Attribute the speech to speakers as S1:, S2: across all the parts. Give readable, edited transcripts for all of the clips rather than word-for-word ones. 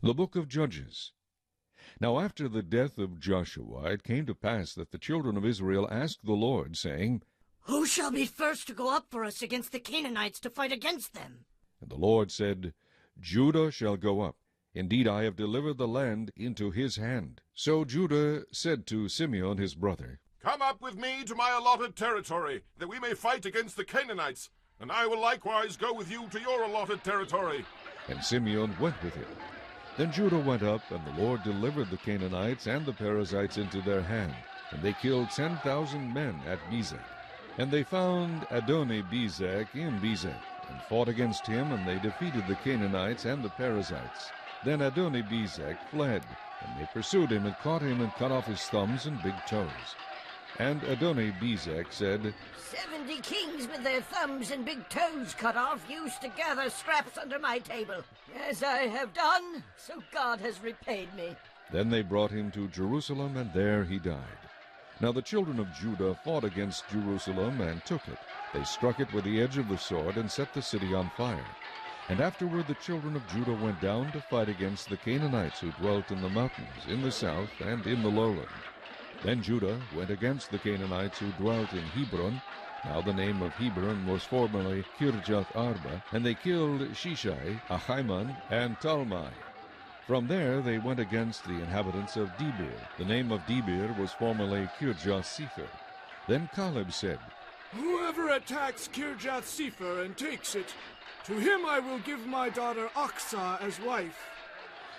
S1: The Book of Judges. Now after the death of Joshua, it came to pass that the children of Israel asked the Lord, saying,
S2: Who shall be first to go up for us against the Canaanites to fight against them?
S1: And the Lord said, Judah shall go up. Indeed, I have delivered the land into his hand. So Judah said to Simeon his brother,
S3: Come up with me to my allotted territory, that we may fight against the Canaanites, and I will likewise go with you to your allotted territory.
S1: And Simeon went with him. Then Judah went up, and the Lord delivered the Canaanites and the Perizzites into their hand, and they killed 10,000 men at Bezek. And they found Adoni-Bezek in Bezek, and fought against him, and they defeated the Canaanites and the Perizzites. Then Adoni-Bezek fled, and they pursued him, and caught him, and cut off his thumbs and big toes. And Adoni-Bezek said,
S2: 70 kings with their thumbs and big toes cut off used to gather scraps under my table. As I have done, so God has repaid me.
S1: Then they brought him to Jerusalem, and there he died. Now the children of Judah fought against Jerusalem, and took it. They struck it with the edge of the sword, and set the city on fire. And afterward the children of Judah went down to fight against the Canaanites who dwelt in the mountains, in the south, and in the lowland. Then Judah went against the Canaanites who dwelt in Hebron. Now the name of Hebron was formerly Kirjath Arba, and they killed Shishai, Ahiman, and Talmai. From there they went against the inhabitants of Debir. The name of Debir was formerly Kirjath-Sepher. Then Caleb said,
S4: Whoever attacks Kirjath-Sepher and takes it, to him I will give my daughter Achsah as wife.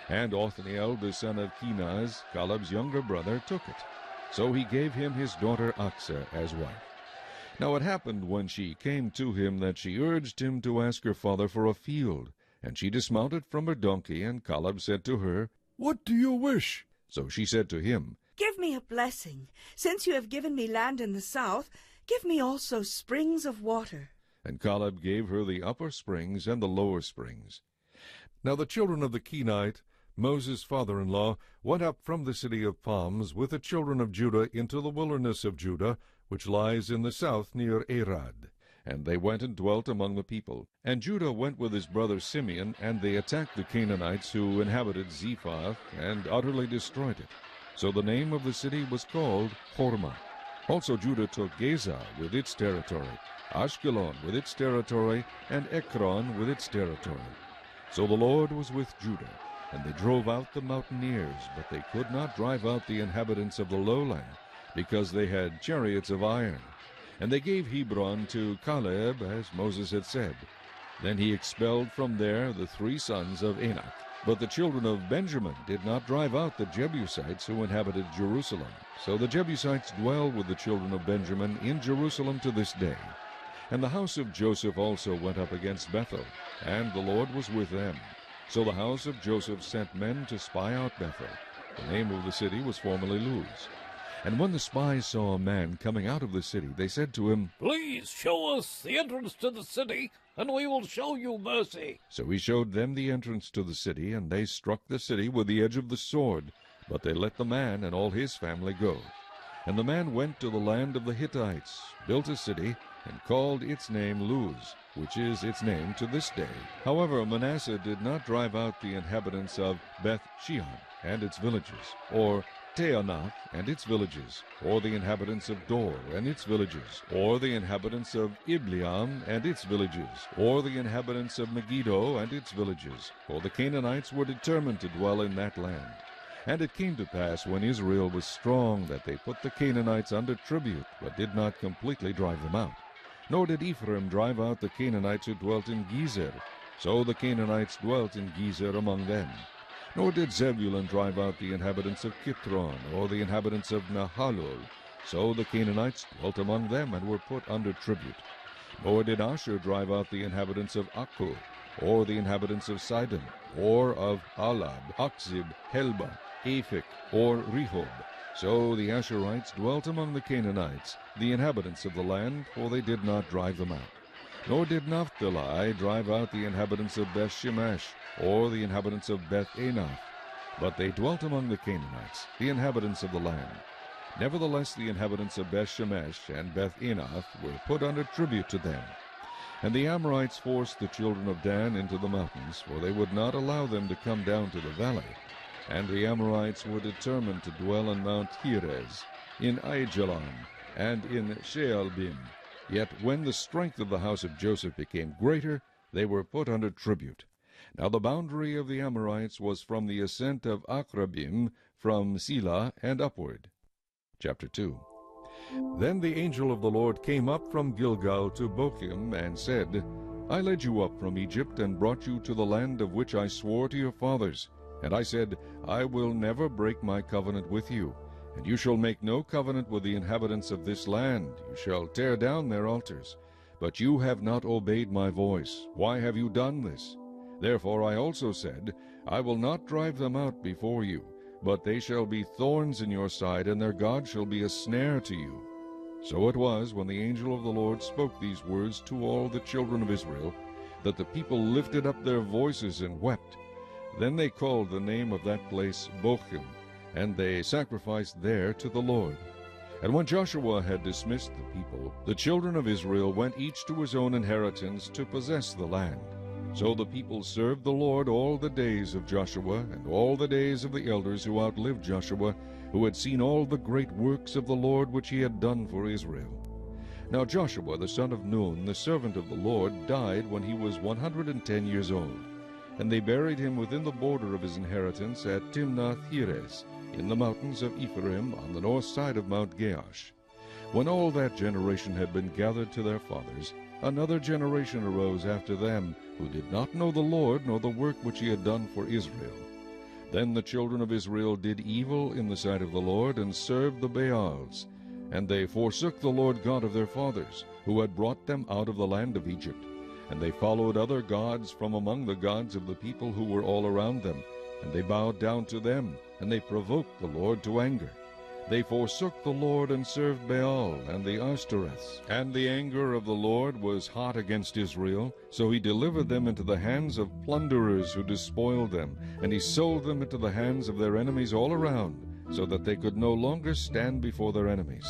S1: And Othniel the son of Kenaz, Caleb's younger brother, took it. So he gave him his daughter Achsah as wife. Now it happened when she came to him that she urged him to ask her father for a field. And she dismounted from her donkey, and Caleb said to her,
S4: What do you wish?
S1: So she said to him,
S5: Give me a blessing. Since you have given me land in the south, give me also springs of water.
S1: And Caleb gave her the upper springs and the lower springs. Now the children of the Kenite, Moses' father-in-law, went up from the city of palms with the children of Judah into the wilderness of Judah, which lies in the south near Arad. And they went and dwelt among the people. And Judah went with his brother Simeon, and they attacked the Canaanites who inhabited Zephath, and utterly destroyed it. So the name of the city was called Hormah. Also Judah took Gaza with its territory, Ashkelon with its territory, and Ekron with its territory. So the Lord was with Judah, and they drove out the mountaineers, but they could not drive out the inhabitants of the lowland, because they had chariots of iron. And they gave Hebron to Caleb, as Moses had said. Then he expelled from there the 3 sons of Anak. But the children of Benjamin did not drive out the Jebusites who inhabited Jerusalem. So the Jebusites dwell with the children of Benjamin in Jerusalem to this day. And the house of Joseph also went up against Bethel, and the Lord was with them. So the house of Joseph sent men to spy out Bethel. The name of the city was formerly Luz. And when the spies saw a man coming out of the city, they said to him,
S6: Please show us the entrance to the city, and we will show you mercy.
S1: So he showed them the entrance to the city, and they struck the city with the edge of the sword. But they let the man and all his family go. And the man went to the land of the Hittites, built a city, and called its name Luz, which is its name to this day. However, Manasseh did not drive out the inhabitants of Beth-shean and its villages, or Teanath and its villages, or the inhabitants of Dor and its villages, or the inhabitants of Ibleam and its villages, or the inhabitants of Megiddo and its villages, for the Canaanites were determined to dwell in that land. And it came to pass, when Israel was strong, that they put the Canaanites under tribute, but did not completely drive them out. Nor did Ephraim drive out the Canaanites who dwelt in Gezer. So the Canaanites dwelt in Gezer among them. Nor did Zebulun drive out the inhabitants of Kitron, or the inhabitants of Nahalol. So the Canaanites dwelt among them, and were put under tribute. Nor did Asher drive out the inhabitants of Akko, or the inhabitants of Sidon, or of Alab, Akzib, Helba, Aphek, or Rehob. So the Asherites dwelt among the Canaanites, the inhabitants of the land, for they did not drive them out. Nor did Naphtali drive out the inhabitants of Beth-shemesh, or the inhabitants of Beth-anath, but they dwelt among the Canaanites, the inhabitants of the land. Nevertheless the inhabitants of Beth-shemesh and Beth-anath were put under tribute to them. And the Amorites forced the children of Dan into the mountains, for they would not allow them to come down to the valley. And the Amorites were determined to dwell on Mount Heres, in Aijalon, and in Shaalbim. Yet when the strength of the house of Joseph became greater, they were put under tribute. Now the boundary of the Amorites was from the ascent of Akrabim, from Selah and upward. Chapter 2. Then the angel of the Lord came up from Gilgal to Bochim, and said, I led you up from Egypt, and brought you to the land of which I swore to your fathers. And I said, I will never break my covenant with you, and you shall make no covenant with the inhabitants of this land. You shall tear down their altars. But you have not obeyed my voice. Why have you done this? Therefore I also said, I will not drive them out before you, but they shall be thorns in your side, and their God shall be a snare to you. So it was, when the angel of the Lord spoke these words to all the children of Israel, that the people lifted up their voices and wept. Then they called the name of that place Bochim, and they sacrificed there to the Lord. And when Joshua had dismissed the people, the children of Israel went each to his own inheritance to possess the land. So the people served the Lord all the days of Joshua, and all the days of the elders who outlived Joshua, who had seen all the great works of the Lord which he had done for Israel. Now Joshua the son of Nun, the servant of the Lord, died when he was 110 years old. And they buried him within the border of his inheritance at Timnath-Heres, in the mountains of Ephraim, on the north side of Mount Gaash. When all that generation had been gathered to their fathers, another generation arose after them, who did not know the Lord, nor the work which he had done for Israel. Then the children of Israel did evil in the sight of the Lord, and served the Baals. And they forsook the Lord God of their fathers, who had brought them out of the land of Egypt. And they followed other gods from among the gods of the people who were all around them. And they bowed down to them, and they provoked the Lord to anger. They forsook the Lord and served Baal and the Ashtoreths. And the anger of the Lord was hot against Israel, so he delivered them into the hands of plunderers who despoiled them, and he sold them into the hands of their enemies all around, so that they could no longer stand before their enemies.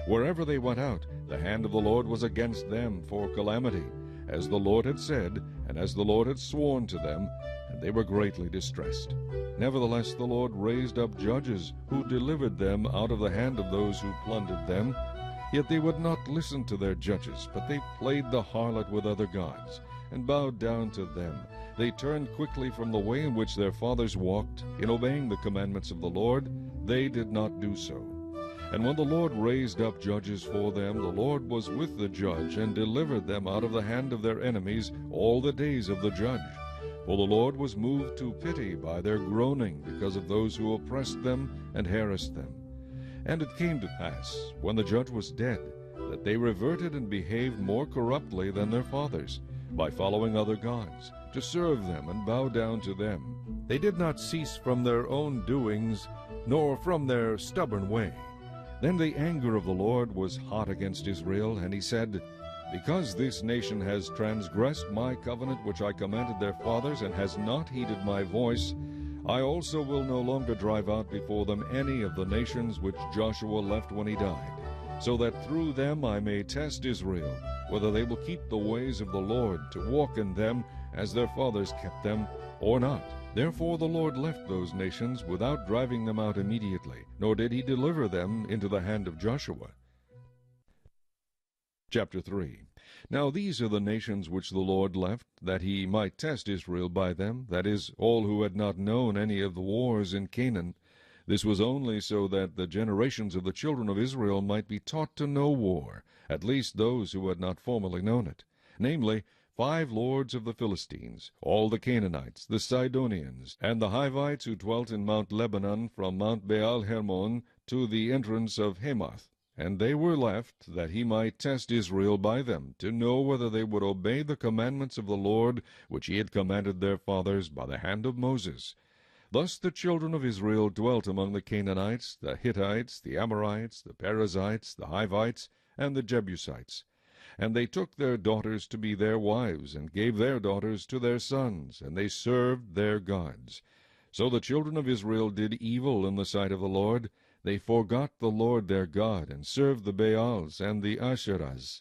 S1: Wherever they went out, the hand of the Lord was against them for calamity, as the Lord had said, and as the Lord had sworn to them, and they were greatly distressed. Nevertheless the Lord raised up judges, who delivered them out of the hand of those who plundered them. Yet they would not listen to their judges, but they played the harlot with other gods, and bowed down to them. They turned quickly from the way in which their fathers walked, in obeying the commandments of the Lord. They did not do so. And when the Lord raised up judges for them, the Lord was with the judge, and delivered them out of the hand of their enemies all the days of the judge. For the Lord was moved to pity by their groaning, because of those who oppressed them and harassed them. And it came to pass, when the judge was dead, that they reverted and behaved more corruptly than their fathers, by following other gods, to serve them and bow down to them. They did not cease from their own doings, nor from their stubborn way. Then the anger of the Lord was hot against Israel, and he said, Because this nation has transgressed my covenant which I commanded their fathers, and has not heeded my voice, I also will no longer drive out before them any of the nations which Joshua left when he died, so that through them I may test Israel, whether they will keep the ways of the Lord, to walk in them as their fathers kept them, or not. Therefore the Lord left those nations without driving them out immediately, nor did he deliver them into the hand of Joshua. Chapter 3. Now these are the nations which the Lord left, that he might test Israel by them, that is, all who had not known any of the wars in Canaan. This was only so that the generations of the children of Israel might be taught to know war, at least those who had not formerly known it, namely, 5 lords of the Philistines, all the Canaanites, the Sidonians, and the Hivites who dwelt in Mount Lebanon, from Mount Baal-Hermon to the entrance of Hamath. And they were left, that he might test Israel by them, to know whether they would obey the commandments of the Lord, which he had commanded their fathers by the hand of Moses. Thus the children of Israel dwelt among the Canaanites, the Hittites, the Amorites, the Perizzites, the Hivites, and the Jebusites. And they took their daughters to be their wives, and gave their daughters to their sons, and they served their gods. So the children of Israel did evil in the sight of the Lord. They forgot the Lord their God, and served the Baals and the Asherahs.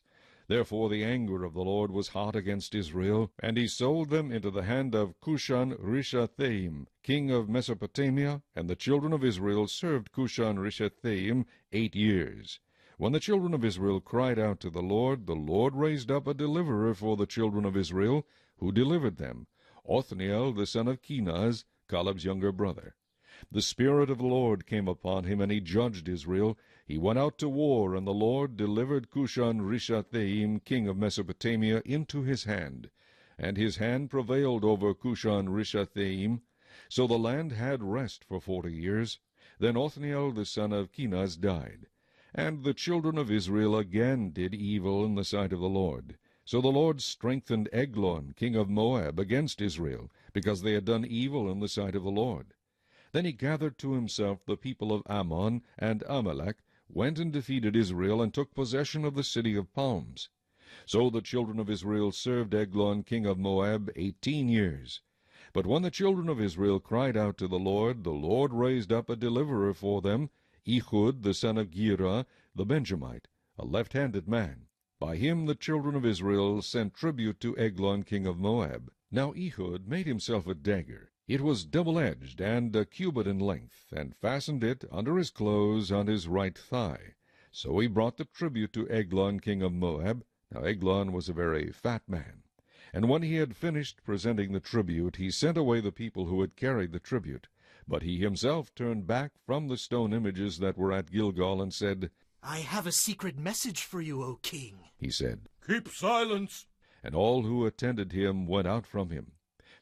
S1: Therefore the anger of the Lord was hot against Israel, and he sold them into the hand of Cushan-Rishathaim, king of Mesopotamia, and the children of Israel served Cushan-Rishathaim 8 years. When the children of Israel cried out to the Lord raised up a deliverer for the children of Israel, who delivered them, Othniel the son of Kenaz, Caleb's younger brother. The Spirit of the Lord came upon him, and he judged Israel. He went out to war, and the Lord delivered Cushan-Rishathaim, king of Mesopotamia, into his hand. And his hand prevailed over Cushan-Rishathaim. So the land had rest for 40 years. Then Othniel the son of Kenaz died. And the children of Israel again did evil in the sight of the Lord. So the Lord strengthened Eglon, king of Moab, against Israel, because they had done evil in the sight of the Lord. Then he gathered to himself the people of Ammon and Amalek, went and defeated Israel, and took possession of the city of palms. So the children of Israel served Eglon, king of Moab, 18 years. But when the children of Israel cried out to the Lord raised up a deliverer for them, Ehud the son of Gera, the Benjamite, a left-handed man. By him the children of Israel sent tribute to Eglon king of Moab. Now Ehud made himself a dagger. It was double-edged, and a cubit in length, and fastened it under his clothes on his right thigh. So he brought the tribute to Eglon king of Moab. Now Eglon was a very fat man. And when he had finished presenting the tribute, he sent away the people who had carried the tribute. But he himself turned back from the stone images that were at Gilgal, and said,
S7: I have a secret message for you, O king.
S1: He said,
S3: Keep silence.
S1: And all who attended him went out from him.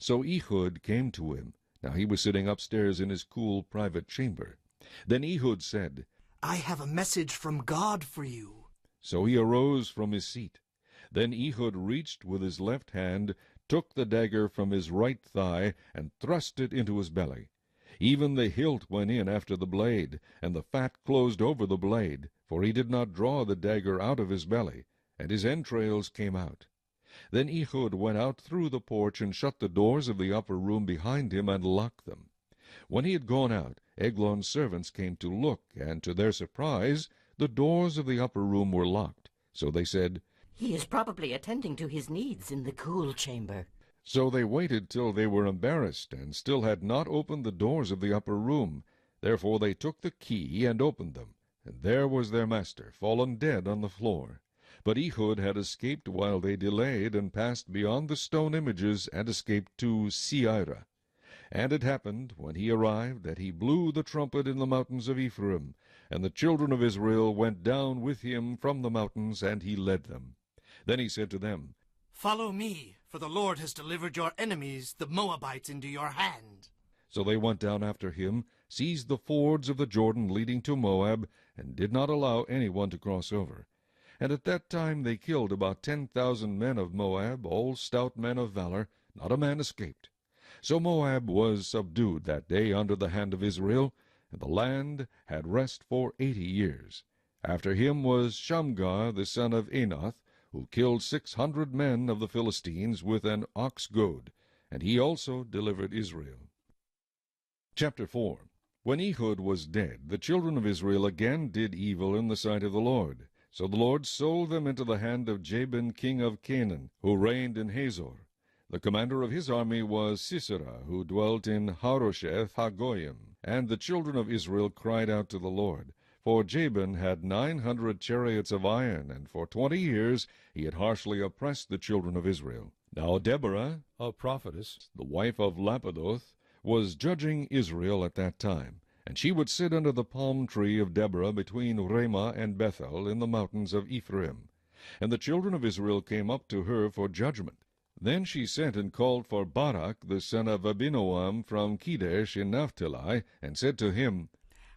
S1: So Ehud came to him. Now he was sitting upstairs in his cool private chamber. Then Ehud said,
S7: I have a message from God for you.
S1: So he arose from his seat. Then Ehud reached with his left hand, took the dagger from his right thigh, and thrust it into his belly. Even the hilt went in after the blade, and the fat closed over the blade, for he did not draw the dagger out of his belly, and his entrails came out. Then Ehud went out through the porch, and shut the doors of the upper room behind him, and locked them. When he had gone out, Eglon's servants came to look, and to their surprise the doors of the upper room were locked. So they said,
S2: He is probably attending to his needs in the cool chamber.
S1: So they waited till they were embarrassed, and still had not opened the doors of the upper room. Therefore they took the key and opened them, and there was their master, fallen dead on the floor. But Ehud had escaped while they delayed, and passed beyond the stone images, and escaped to Seirah. And it happened, when he arrived, that he blew the trumpet in the mountains of Ephraim, and the children of Israel went down with him from the mountains, and he led them. Then he said to them,
S7: Follow me, for the Lord has delivered your enemies, the Moabites, into your hand.
S1: So they went down after him, seized the fords of the Jordan leading to Moab, and did not allow anyone to cross over. And at that time they killed about 10,000 men of Moab, all stout men of valor. Not a man escaped. So Moab was subdued that day under the hand of Israel, and the land had rest for 80 years. After him was Shamgar the son of Anath, who killed 600 men of the Philistines with an ox goad, and he also delivered Israel. Chapter 4. When Ehud was dead, the children of Israel again did evil in the sight of the Lord. So the Lord sold them into the hand of Jabin king of Canaan, who reigned in Hazor. The commander of his army was Sisera, who dwelt in Harosheth Hagoyim. And the children of Israel cried out to the Lord. For Jabin had 900 chariots of iron, and for 20 years he had harshly oppressed the children of Israel. Now Deborah, a prophetess, the wife of Lapidoth, was judging Israel at that time. And she would sit under the palm tree of Deborah between Ramah and Bethel in the mountains of Ephraim. And the children of Israel came up to her for judgment. Then she sent and called for Barak the son of Abinoam from Kedesh in Naphtali, and said to him,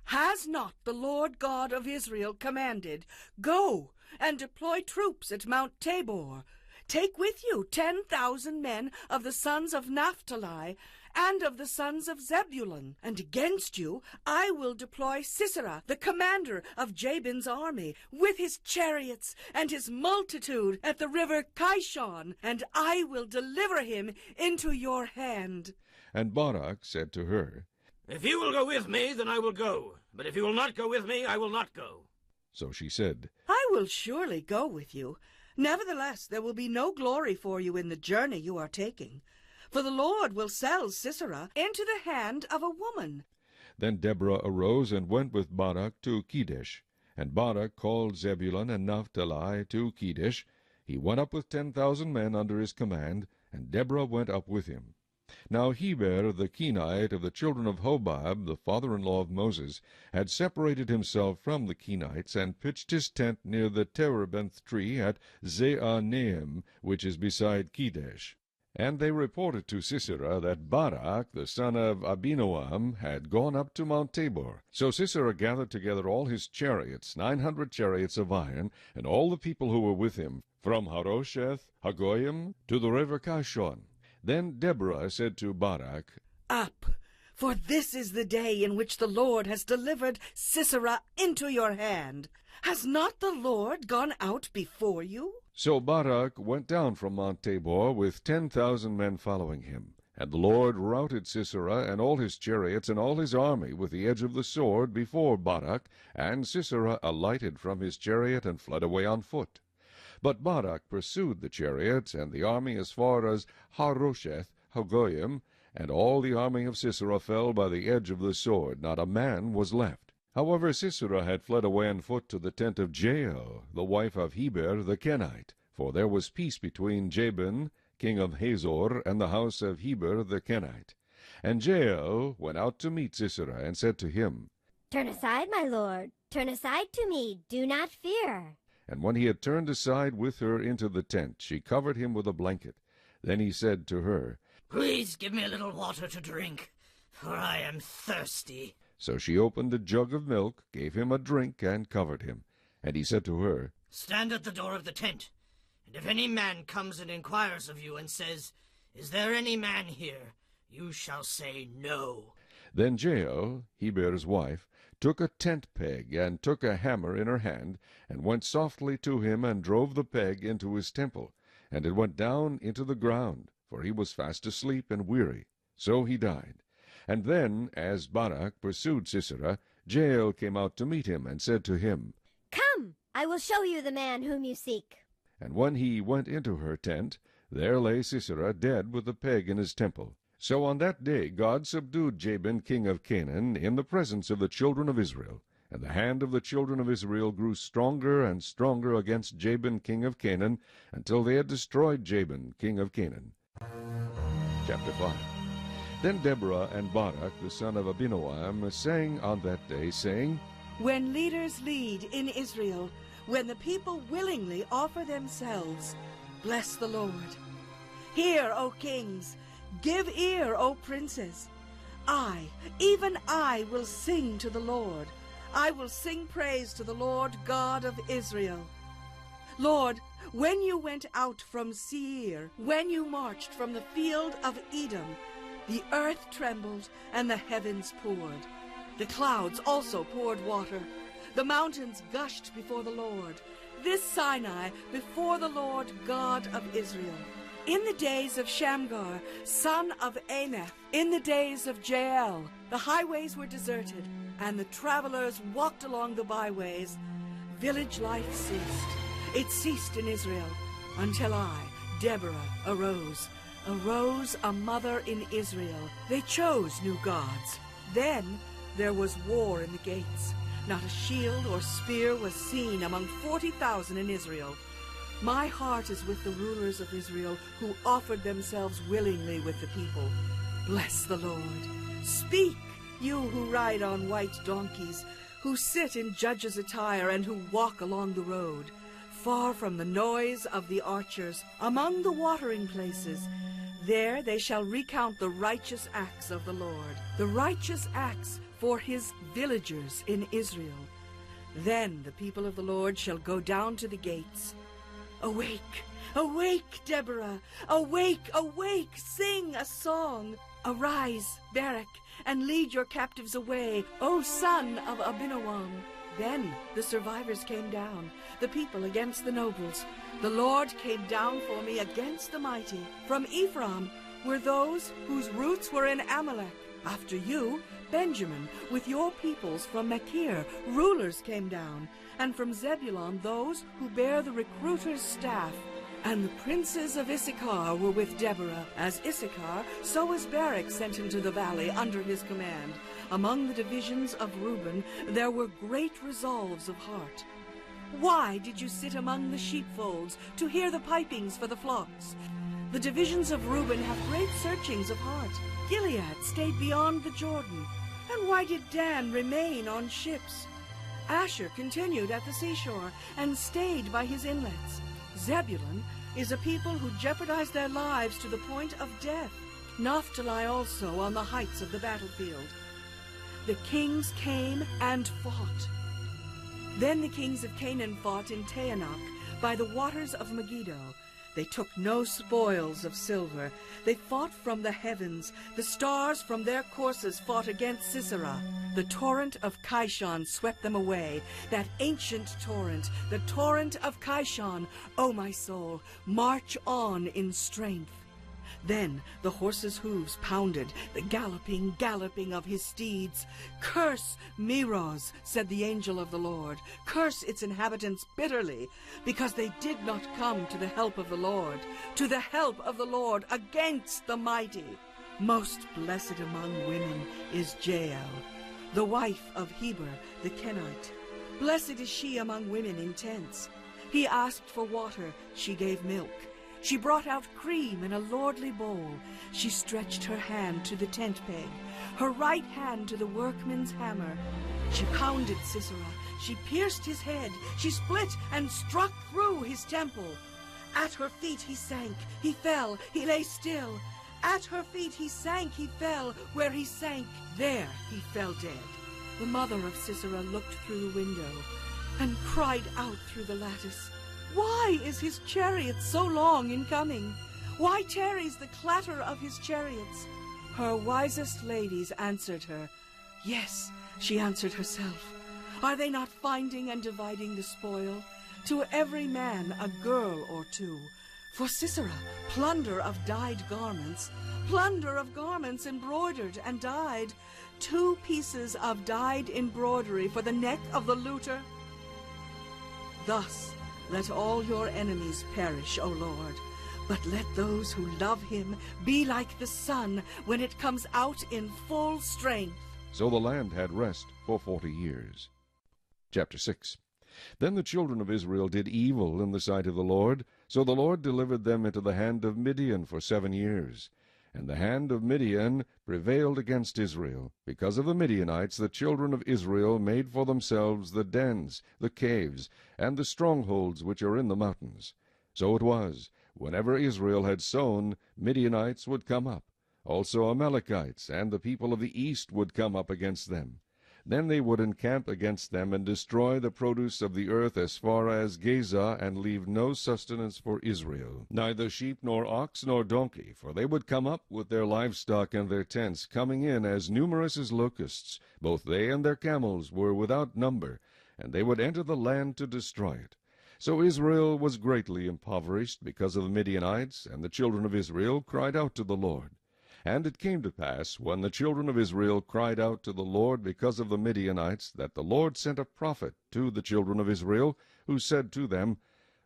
S5: Has not the Lord God of Israel commanded, Go and deploy troops at Mount Tabor? Take with you 10,000 men of the sons of Naphtali and of the sons of Zebulun, and against you I will deploy Sisera, the commander of Jabin's army, with his chariots and his multitude at the river Kishon, and I will deliver him into your hand.
S1: And Barak said to her,
S6: If you will go with me, then I will go. But if you will not go with me, I will not go.
S1: So she said,
S5: I will surely go with you, Nevertheless, there will be no glory for you in the journey you are taking, for the Lord will sell Sisera into the hand of a woman.
S1: Then Deborah arose and went with Barak to Kedesh. And Barak called Zebulun and Naphtali to Kedesh. He went up with 10,000 men under his command, and Deborah went up with him. Now Heber the Kenite of the children of Hobab, the father-in-law of Moses, had separated himself from the Kenites, and pitched his tent near the terebinth tree at Zaanaim, which is beside Kedesh. And they reported to Sisera that Barak, the son of Abinoam, had gone up to Mount Tabor. So Sisera gathered together all his chariots, 900 chariots of iron, and all the people who were with him, from Harosheth Hagoyim to the river Kishon. Then Deborah said to Barak,
S5: Up, for this is the day in which the Lord has delivered Sisera into your hand. Has not the Lord gone out before you?
S1: So Barak went down from Mount Tabor with 10,000 men following him. And the Lord routed Sisera and all his chariots and all his army with the edge of the sword before Barak, and Sisera alighted from his chariot and fled away on foot. But Barak pursued the chariots and the army as far as Harosheth Hagoyim, and all the army of Sisera fell by the edge of the sword. Not a man was left. However, Sisera had fled away on foot to the tent of Jael, the wife of Heber the Kenite, for there was peace between Jabin, king of Hazor, and the house of Heber the Kenite. And Jael went out to meet Sisera, and said to him,
S8: Turn aside, my lord, turn aside to me, do not fear.
S1: And when he had turned aside with her into the tent, she covered him with a blanket. Then he said to her,
S7: Please give me a little water to drink, for I am thirsty.
S1: So she opened a jug of milk, gave him a drink, and covered him. And he said to her,
S7: Stand at the door of the tent, and if any man comes and inquires of you and says, Is there any man here? You shall say no.
S1: Then Jael, Heber's wife, took a tent peg, and took a hammer in her hand, and went softly to him, and drove the peg into his temple. And it went down into the ground, for he was fast asleep and weary. So he died. And then, as Barak pursued Sisera, Jael came out to meet him, and said to him,
S8: Come, I will show you the man whom you seek.
S1: And when he went into her tent, there lay Sisera dead with the peg in his temple. So on that day God subdued Jabin king of Canaan in the presence of the children of Israel. And the hand of the children of Israel grew stronger and stronger against Jabin king of Canaan, until they had destroyed Jabin king of Canaan. Chapter 5. Then Deborah and Barak the son of Abinoam sang on that day, saying,
S5: When leaders lead in Israel, when the people willingly offer themselves, bless the Lord. Hear, O kings, give ear, O princes. I, even I, will sing to the Lord. I will sing praise to the Lord God of Israel. Lord, when you went out from Seir, when you marched from the field of Edom, the earth trembled and the heavens poured. The clouds also poured water. The mountains gushed before the Lord. This Sinai before the Lord God of Israel. In the days of Shamgar, son of Anath, in the days of Jael, the highways were deserted, and the travelers walked along the byways. Village life ceased. It ceased in Israel, until I, Deborah, arose a mother in Israel. They chose new gods. Then there was war in the gates. Not a shield or spear was seen among 40,000 in Israel. My heart is with the rulers of Israel, who offered themselves willingly with the people. Bless the Lord. Speak, you who ride on white donkeys, who sit in judges' attire, and who walk along the road, far from the noise of the archers, among the watering places. There they shall recount the righteous acts of the Lord, the righteous acts for his villagers in Israel. Then the people of the Lord shall go down to the gates. Awake, awake, Deborah! Awake, awake! Sing a song! Arise, Barak, and lead your captives away, O son of Abinoam. Then the survivors came down, the people against the nobles. The Lord came down for me against the mighty. From Ephraim were those whose roots were in Amalek. After you, Benjamin, with your peoples from Machir, rulers came down, and from Zebulun those who bear the recruiter's staff. And the princes of Issachar were with Deborah. As Issachar, so was Barak sent into the valley under his command. Among the divisions of Reuben there were great resolves of heart. Why did you sit among the sheepfolds to hear the pipings for the flocks? The divisions of Reuben have great searchings of heart. Gilead stayed beyond the Jordan. And why did Dan remain on ships? Asher continued at the seashore and stayed by his inlets. Zebulun is a people who jeopardize their lives to the point of death. Naphtali also on the heights of the battlefield. The kings came and fought. Then the kings of Canaan fought in Taanach by the waters of Megiddo. They took no spoils of silver. They fought from the heavens. The stars from their courses fought against Sisera. The torrent of Kishon swept them away. That ancient torrent, the torrent of Kishon. O my soul, march on in strength. Then the horses' hooves pounded, the galloping of his steeds. Curse Meroz, said the angel of the Lord. Curse its inhabitants bitterly, because they did not come to the help of the Lord, to the help of the Lord against the mighty. Most blessed among women is Jael, the wife of Heber the Kenite. Blessed is she among women in tents. He asked for water, she gave milk. She brought out cream in a lordly bowl. She stretched her hand to the tent peg, her right hand to the workman's hammer. She pounded Sisera. She pierced his head. She split and struck through his temple. At her feet he sank. He fell. He lay still. At her feet he sank. He fell. Where he sank, there he fell dead. The mother of Sisera looked through the window and cried out through the lattice. Why is his chariot so long in coming? Why tarries the clatter of his chariots? Her wisest ladies answered her. Yes, she answered herself. Are they not finding and dividing the spoil? To every man a girl or two. For Sisera, plunder of dyed garments, plunder of garments embroidered and dyed, 2 pieces of dyed embroidery for the neck of the looter. Thus let all your enemies perish, O Lord, but let those who love him be like the sun when it comes out in full strength.
S1: So the land had rest for 40 years. Chapter 6. Then the children of Israel did evil in the sight of the Lord, so the Lord delivered them into the hand of Midian for 7 years. And the hand of Midian prevailed against Israel. Because of the Midianites the children of Israel made for themselves the dens, the caves, and the strongholds which are in the mountains. So it was, whenever Israel had sown, Midianites would come up. Also Amalekites and the people of the east would come up against them. Then they would encamp against them and destroy the produce of the earth as far as Gaza, and leave no sustenance for Israel, neither sheep nor ox nor donkey, for they would come up with their livestock and their tents, coming in as numerous as locusts. Both they and their camels were without number, and they would enter the land to destroy it. So Israel was greatly impoverished because of the Midianites, and the children of Israel cried out to the Lord. And it came to pass, when the children of Israel cried out to the Lord because of the Midianites, that the Lord sent a prophet to the children of Israel, who said to them,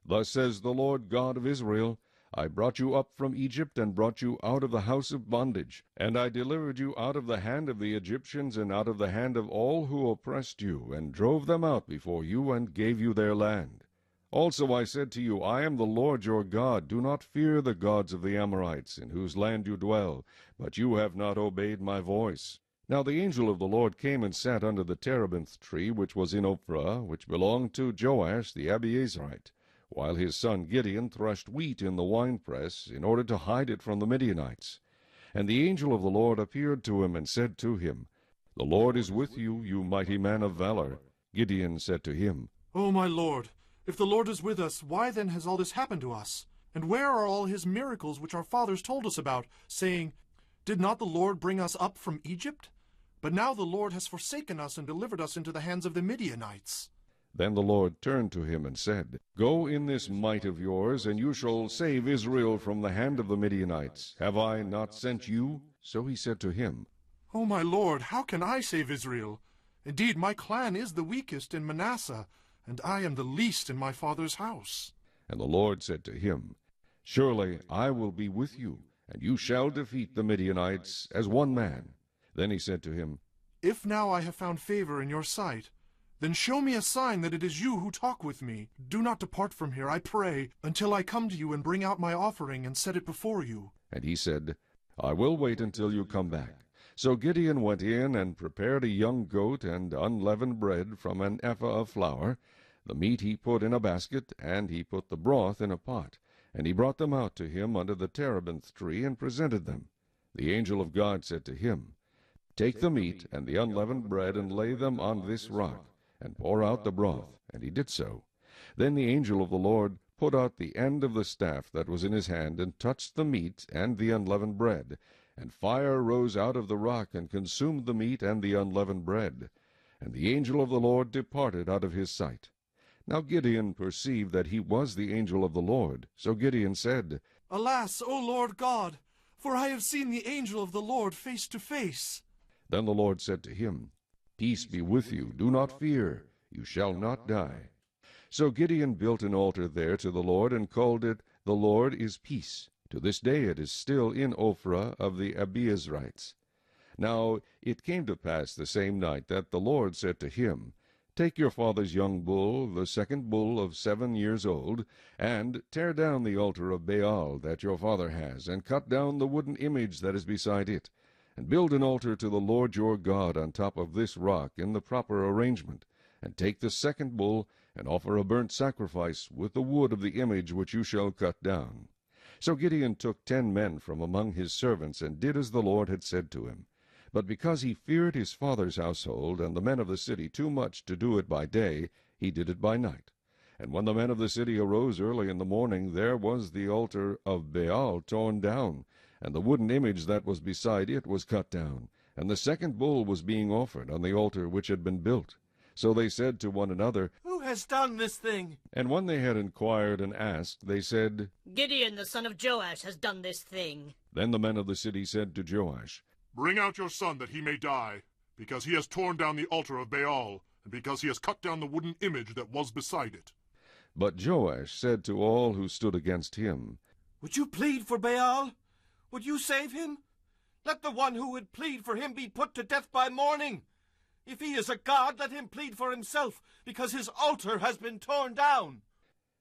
S1: Thus says the Lord God of Israel, I brought you up from Egypt, and brought you out of the house of bondage. And I delivered you out of the hand of the Egyptians, and out of the hand of all who oppressed you, and drove them out before you, and gave you their land. Also I said to you, I am the Lord your God. Do not fear the gods of the Amorites, in whose land you dwell, but you have not obeyed my voice. Now the angel of the Lord came and sat under the terebinth tree, which was in Ophrah, which belonged to Joash the Abiezrite, while his son Gideon threshed wheat in the winepress, in order to hide it from the Midianites. And the angel of the Lord appeared to him, and said to him, The Lord is with you, you mighty man of valor. Gideon said to him,
S9: O my Lord, if the Lord is with us, why then has all this happened to us? And where are all his miracles which our fathers told us about, saying, Did not the Lord bring us up from Egypt? But now the Lord has forsaken us and delivered us into the hands of the Midianites.
S1: Then the Lord turned to him and said, Go in this might of yours, and you shall save Israel from the hand of the Midianites. Have I not sent you? So he said to him,
S9: "Oh, my lord, how can I save Israel? Indeed, my clan is the weakest in Manasseh, and I am the least in my father's house."
S1: And the Lord said to him, "Surely I will be with you, and you shall defeat the Midianites as one man." Then he said to him,
S9: "If now I have found favor in your sight, then show me a sign that it is you who talk with me. Do not depart from here, I pray, until I come to you and bring out my offering and set it before you."
S1: And he said, "I will wait until you come back." So Gideon went in and prepared a young goat and unleavened bread from an ephah of flour. The meat he put in a basket, and he put the broth in a pot. And he brought them out to him under the terebinth tree, and presented them. The angel of God said to him, "Take the meat and the unleavened bread, and lay them on this rock, and pour out the broth." And he did so. Then the angel of the Lord put out the end of the staff that was in his hand, and touched the meat and the unleavened bread. And fire rose out of the rock, and consumed the meat and the unleavened bread. And the angel of the Lord departed out of his sight. Now Gideon perceived that he was the angel of the Lord. So Gideon said,
S9: "Alas, O Lord God, for I have seen the angel of the Lord face to face."
S1: Then the Lord said to him, "Peace be with you, do not fear, you shall not die." So Gideon built an altar there to the Lord, and called it, "The Lord is Peace." To this day it is still in Ophrah of the Abiezrites. Now it came to pass the same night that the Lord said to him, "Take your father's young bull, the second bull of 7 years old, and tear down the altar of Baal that your father has, and cut down the wooden image that is beside it, and build an altar to the Lord your God on top of this rock in the proper arrangement, and take the second bull, and offer a burnt sacrifice with the wood of the image which you shall cut down." So Gideon took 10 men from among his servants, and did as the Lord had said to him. But because he feared his father's household and the men of the city too much to do it by day, he did it by night. And when the men of the city arose early in the morning, there was the altar of Baal torn down, and the wooden image that was beside it was cut down, and the second bull was being offered on the altar which had been built. So they said to one another,
S10: "Who has done this thing?"
S1: And when they had inquired and asked, they said,
S7: "Gideon the son of Joash has done this thing."
S1: Then the men of the city said to Joash,
S3: "Bring out your son that he may die, because he has torn down the altar of Baal, and because he has cut down the wooden image that was beside it."
S1: But Joash said to all who stood against him,
S10: "Would you plead for Baal? Would you save him? Let the one who would plead for him be put to death by morning. If he is a god, let him plead for himself, because his altar has been torn down."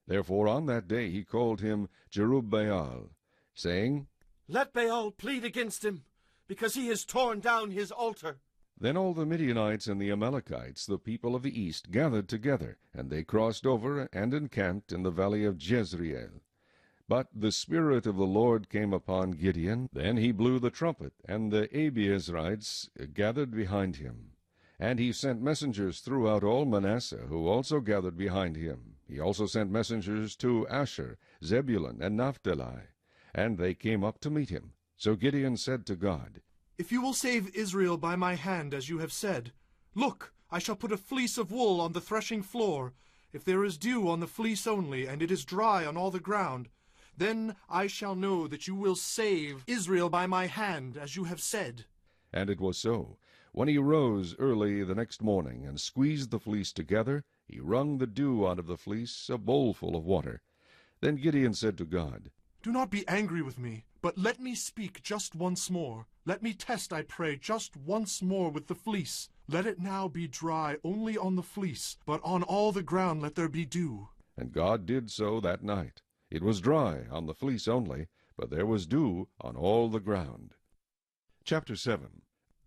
S1: Therefore on that day he called him Jerubbaal, saying,
S10: "Let Baal plead against him, because he has torn down his altar."
S1: Then all the Midianites and the Amalekites, the people of the east, gathered together, and they crossed over and encamped in the valley of Jezreel. But the Spirit of the Lord came upon Gideon. Then he blew the trumpet, and the Abiezrites gathered behind him. And he sent messengers throughout all Manasseh, who also gathered behind him. He also sent messengers to Asher, Zebulun, and Naphtali, and they came up to meet him. So Gideon said to God,
S9: "If you will save Israel by my hand, as you have said, look, I shall put a fleece of wool on the threshing floor. If there is dew on the fleece only, and it is dry on all the ground, then I shall know that you will save Israel by my hand, as you have said."
S1: And it was so. When he rose early the next morning and squeezed the fleece together, he wrung the dew out of the fleece, a bowlful of water. Then Gideon said to God,
S9: "Do not be angry with me, but let me speak just once more. Let me test, I pray, just once more with the fleece. Let it now be dry only on the fleece, but on all the ground let there be dew."
S1: And God did so that night. It was dry on the fleece only, but there was dew on all the ground. Chapter 7.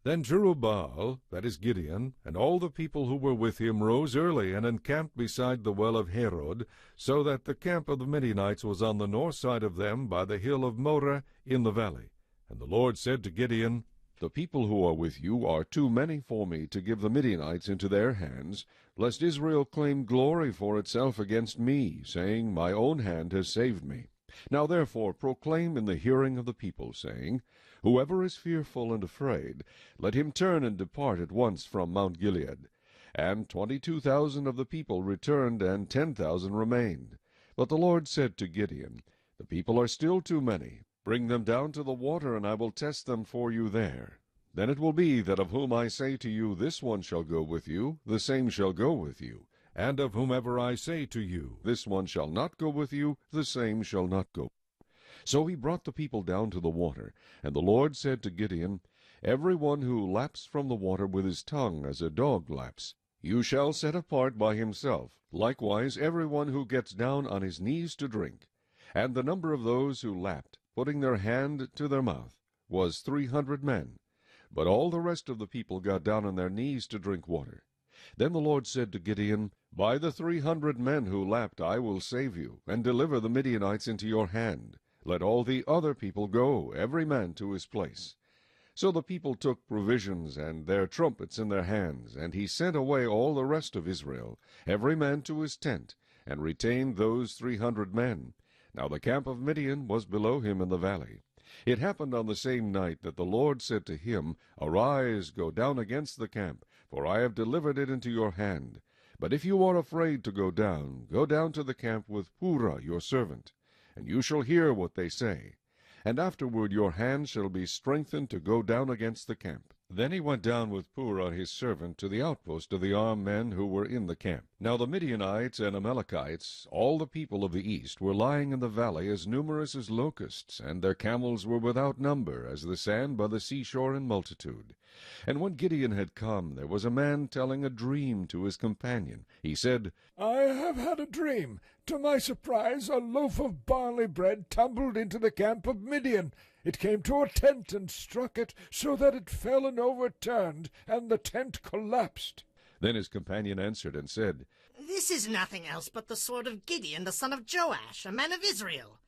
S1: Then Jerubbaal, that is Gideon, and all the people who were with him rose early and encamped beside the well of Harod, so that the camp of the Midianites was on the north side of them by the hill of Moreh in the valley. And the Lord said to Gideon, "The people who are with you are too many for me to give the Midianites into their hands, lest Israel claim glory for itself against me, saying, My own hand has saved me. Now therefore proclaim in the hearing of the people, saying, Whoever is fearful and afraid, let him turn and depart at once from Mount Gilead. And 22,000 of the people returned, and 10,000 remained. But the Lord said to Gideon, The people are still too many. Bring them down to the water, and I will test them for you there. Then it will be that of whom I say to you, this one shall go with you, the same shall go with you. And of whomever I say to you, this one shall not go with you, the same shall not go. So he brought the people down to the water, and the Lord said to Gideon, Every one who laps from the water with his tongue as a dog laps, you shall set apart by himself, likewise every one who gets down on his knees to drink. And the number of those who lapped, putting their hand to their mouth, was 300 men. But all the rest of the people got down on their knees to drink water. Then the Lord said to Gideon, By the 300 men who lapped I will save you, and deliver the Midianites into your hand. Let all the other people go, every man to his place. So the people took provisions and their trumpets in their hands, and he sent away all the rest of Israel, every man to his tent, and retained those 300 men. Now the camp of Midian was below him in the valley. It happened on the same night that the Lord said to him, Arise, go down against the camp, for I have delivered it into your hand. But if you are afraid to go down to the camp with Purah your servant, and you shall hear what they say. And afterward your hand shall be strengthened to go down against the camp. Then he went down with Purah his servant to the outpost of the armed men who were in the camp. Now the Midianites and Amalekites, all the people of the east, were lying in the valley as numerous as locusts, and their camels were without number, as the sand by the seashore in multitude. And when Gideon had come, there was a man telling a dream to his companion. He said,
S6: I have had a dream. To my surprise, a loaf of barley bread tumbled into the camp of Midian. It came to a tent and struck it, so that it fell and overturned, and the tent collapsed.
S1: Then his companion answered and said,
S7: This is nothing else but the sword of Gideon, the son of Joash, a man of Israel.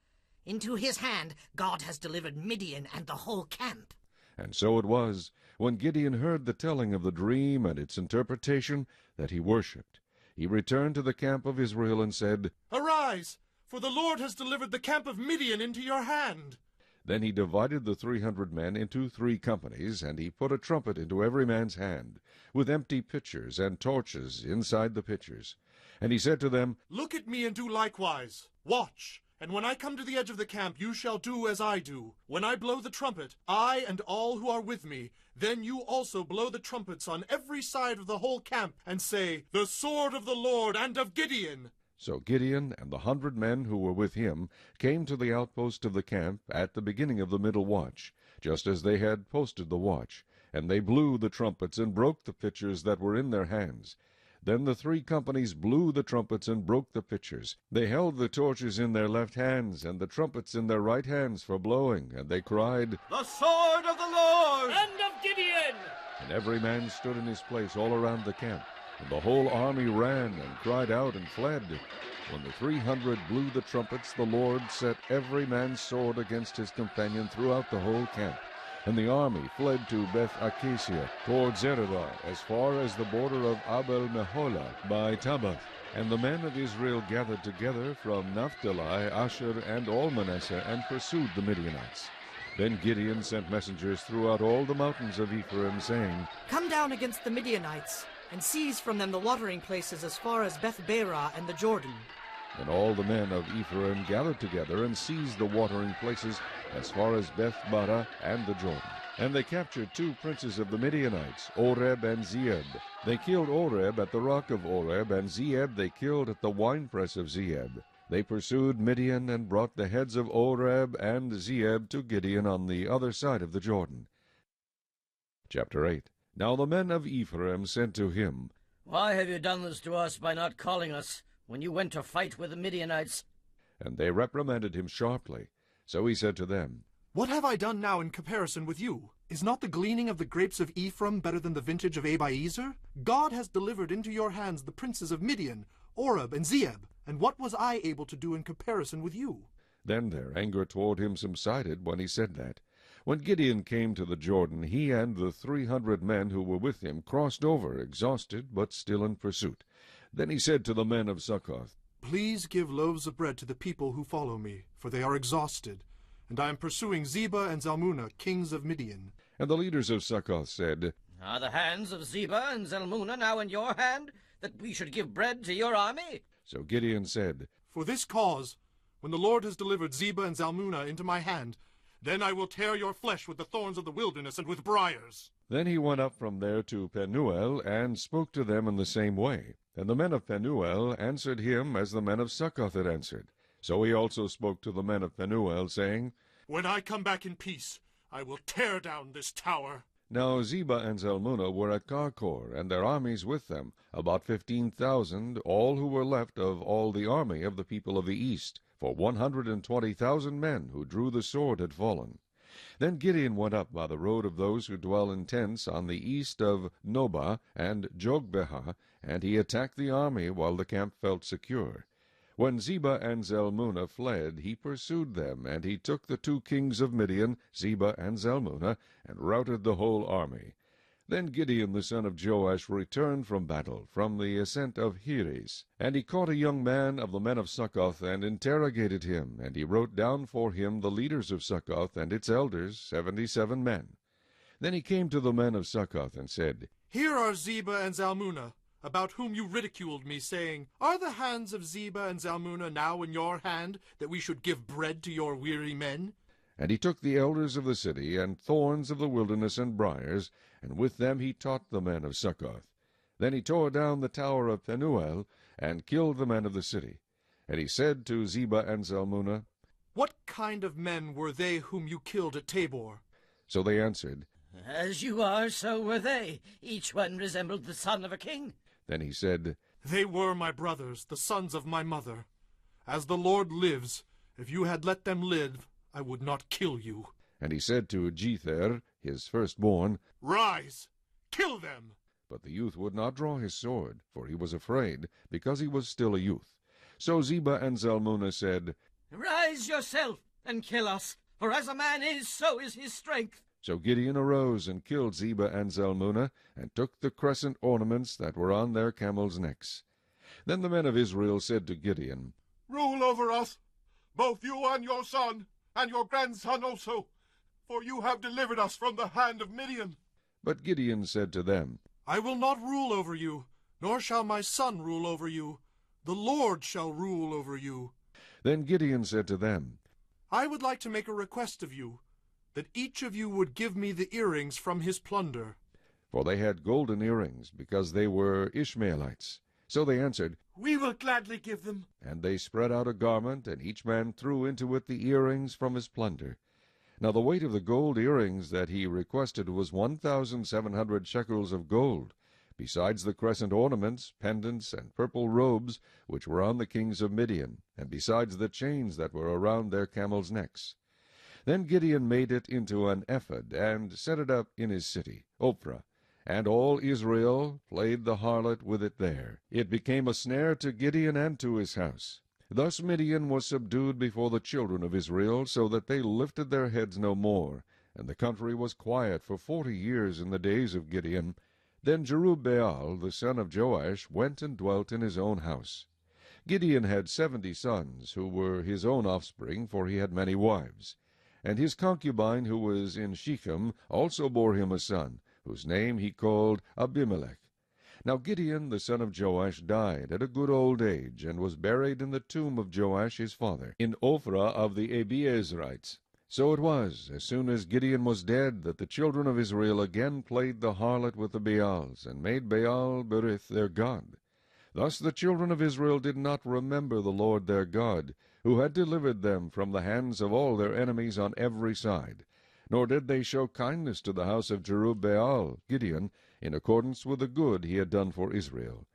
S7: Into his hand God has delivered Midian and the whole camp.
S1: And so it was, when Gideon heard the telling of the dream and its interpretation, that he worshipped. He returned to the camp of Israel and said,
S9: Arise, for the Lord has delivered the camp of Midian into your hand.
S1: Then he divided the 300 men into 3 companies, and he put a trumpet into every man's hand, with empty pitchers and torches inside the pitchers. And he said to them,
S9: Look at me and do likewise. Watch, and when I come to the edge of the camp, you shall do as I do. When I blow the trumpet, I and all who are with me, then you also blow the trumpets on every side of the whole camp, and say, The sword of the Lord and of Gideon.
S1: So Gideon and the 100 men who were with him came to the outpost of the camp at the beginning of the middle watch, just as they had posted the watch. And they blew the trumpets and broke the pitchers that were in their hands. Then the 3 companies blew the trumpets and broke the pitchers. They held the torches in their left hands, and the trumpets in their right hands for blowing, and they cried,
S10: The sword of the Lord!
S6: And of Gideon!
S1: And every man stood in his place all around the camp. And the whole army ran and cried out and fled. When the 300 blew the trumpets, the Lord set every man's sword against his companion throughout the whole camp. And the army fled to Beth-Acacia, toward Zerah, as far as the border of Abel-Meholah by Tabbath. And the men of Israel gathered together from Naphtali, Asher, and all Manasseh, and pursued the Midianites. Then Gideon sent messengers throughout all the mountains of Ephraim, saying,
S7: Come down against the Midianites, and seize from them the watering places as far as Beth-Barah and the Jordan.
S1: And all the men of Ephraim gathered together and seized the watering places as far as Beth-Barah and the Jordan. And they captured 2 princes of the Midianites, Oreb and Zeeb. They killed Oreb at the rock of Oreb, and Zeeb they killed at the winepress of Zeeb. They pursued Midian and brought the heads of Oreb and Zeeb to Gideon on the other side of the Jordan. Chapter 8. Now the men of Ephraim said to him,
S2: Why have you done this to us by not calling us when you went to fight with the Midianites?
S1: And they reprimanded him sharply. So he said to them,
S9: What have I done now in comparison with you? Is not the gleaning of the grapes of Ephraim better than the vintage of Abiezer? God has delivered into your hands the princes of Midian, Oreb and Zeeb, and what was I able to do in comparison with you?
S1: Then their anger toward him subsided when he said that. When Gideon came to the Jordan, he and the 300 men who were with him crossed over, exhausted, but still in pursuit. Then he said to the men of Succoth,
S9: Please give loaves of bread to the people who follow me, for they are exhausted, and I am pursuing Zebah and Zalmunna, kings of Midian.
S1: And the leaders of Succoth said,
S2: Are the hands of Zebah and Zalmunna now in your hand, that we should give bread to your army?
S1: So Gideon said,
S9: For this cause, when the Lord has delivered Zebah and Zalmunna into my hand, Then I will tear your flesh with the thorns of the wilderness and with briars.
S1: Then he went up from there to Penuel, and spoke to them in the same way. And the men of Penuel answered him as the men of Succoth had answered. So he also spoke to the men of Penuel, saying,
S9: When I come back in peace, I will tear down this tower.
S1: Now Zebah and Zalmunna were at Karkor, and their armies with them, about 15,000, all who were left of all the army of the people of the east, for 120,000 men who drew the sword had fallen. Then Gideon went up by the road of those who dwell in tents on the east of Nobah and Jogbehah, and he attacked the army while the camp felt secure. When Zebah and Zalmunna fled, he pursued them, and he took the 2 kings of Midian, Zebah and Zalmunna, and routed the whole army. Then Gideon the son of Joash returned from battle, from the ascent of Heres. And he caught a young man of the men of Succoth, and interrogated him, and he wrote down for him the leaders of Succoth and its elders, 77 men. Then he came to the men of Succoth, and said,
S9: Here are Zebah and Zalmunna, about whom you ridiculed me, saying, Are the hands of Zebah and Zalmunna now in your hand, that we should give bread to your weary men?
S1: And he took the elders of the city, and thorns of the wilderness, and briars, and with them he taught the men of Succoth. Then he tore down the tower of Penuel, and killed the men of the city. And he said to Zebah and Zalmunna,
S9: What kind of men were they whom you killed at Tabor?
S1: So they answered,
S2: As you are, so were they. Each one resembled the son of a king.
S1: Then he said,
S9: They were my brothers, the sons of my mother. As the Lord lives, if you had let them live, I would not kill you.
S1: And he said to Jether, his firstborn,
S9: Rise, kill them.
S1: But the youth would not draw his sword, for he was afraid, because he was still a youth. So Zebah and Zalmunna said,
S2: Rise yourself, and kill us, for as a man is, so is his strength.
S1: So Gideon arose and killed Zebah and Zalmunna, and took the crescent ornaments that were on their camels' necks. Then the men of Israel said to Gideon,
S3: Rule over us, both you and your son, and your grandson also, for you have delivered us from the hand of Midian.
S1: But Gideon said to them,
S9: I will not rule over you, nor shall my son rule over you. The Lord shall rule over you.
S1: Then Gideon said to them,
S9: I would like to make a request of you, that each of you would give me the earrings from his plunder.
S1: For they had golden earrings, because they were Ishmaelites. So they answered,
S10: We will gladly give them.
S1: And they spread out a garment, and each man threw into it the earrings from his plunder. Now the weight of the gold earrings that he requested was 1,700 shekels of gold, besides the crescent ornaments, pendants, and purple robes, which were on the kings of Midian, and besides the chains that were around their camels' necks. Then Gideon made it into an ephod, and set it up in his city, Ophrah. And all Israel played the harlot with it there. It became a snare to Gideon and to his house. Thus Midian was subdued before the children of Israel, so that they lifted their heads no more. And the country was quiet for 40 years in the days of Gideon. Then Jerubbaal, the son of Joash, went and dwelt in his own house. Gideon had 70 sons, who were his own offspring, for he had many wives. And his concubine, who was in Shechem, also bore him a son, whose name he called Abimelech. Now Gideon the son of Joash died at a good old age, and was buried in the tomb of Joash his father, in Ophrah of the Abiezrites. So it was, as soon as Gideon was dead, that the children of Israel again played the harlot with the Baals, and made Baal Berith their god. Thus the children of Israel did not remember the Lord their God, who had delivered them from the hands of all their enemies on every side. Nor did they show kindness to the house of Jerubbaal, Gideon, in accordance with the good he had done for Israel.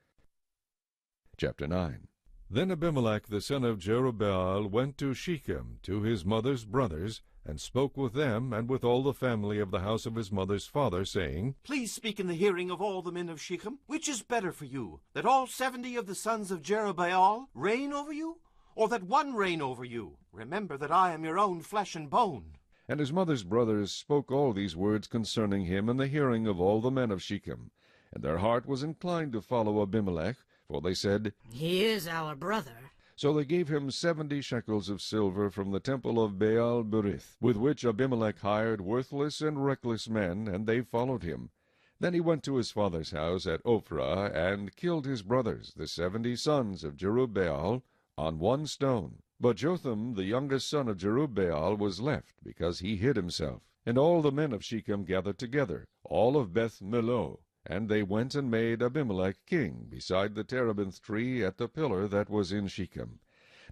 S1: Chapter 9. Then Abimelech the son of Jerubbaal went to Shechem, to his mother's brothers, and spoke with them and with all the family of the house of his mother's father, saying,
S10: Please speak in the hearing of all the men of Shechem. Which is better for you, that all 70 of the sons of Jerubbaal reign over you, or that one reign over you? Remember that I am your own flesh and bone.
S1: And his mother's brothers spoke all these words concerning him in the hearing of all the men of Shechem. And their heart was inclined to follow Abimelech, for they said,
S2: He is our brother.
S1: So they gave him 70 shekels of silver from the temple of Baal Berith, with which Abimelech hired worthless and reckless men, and they followed him. Then he went to his father's house at Ophrah, and killed his brothers, the 70 sons of Jerubbaal, on one stone, But Jotham, the youngest son of Jerubbaal, was left, because he hid himself. And all the men of Shechem gathered together, all of Beth Millo, and they went and made Abimelech king beside the terebinth tree at the pillar that was in Shechem.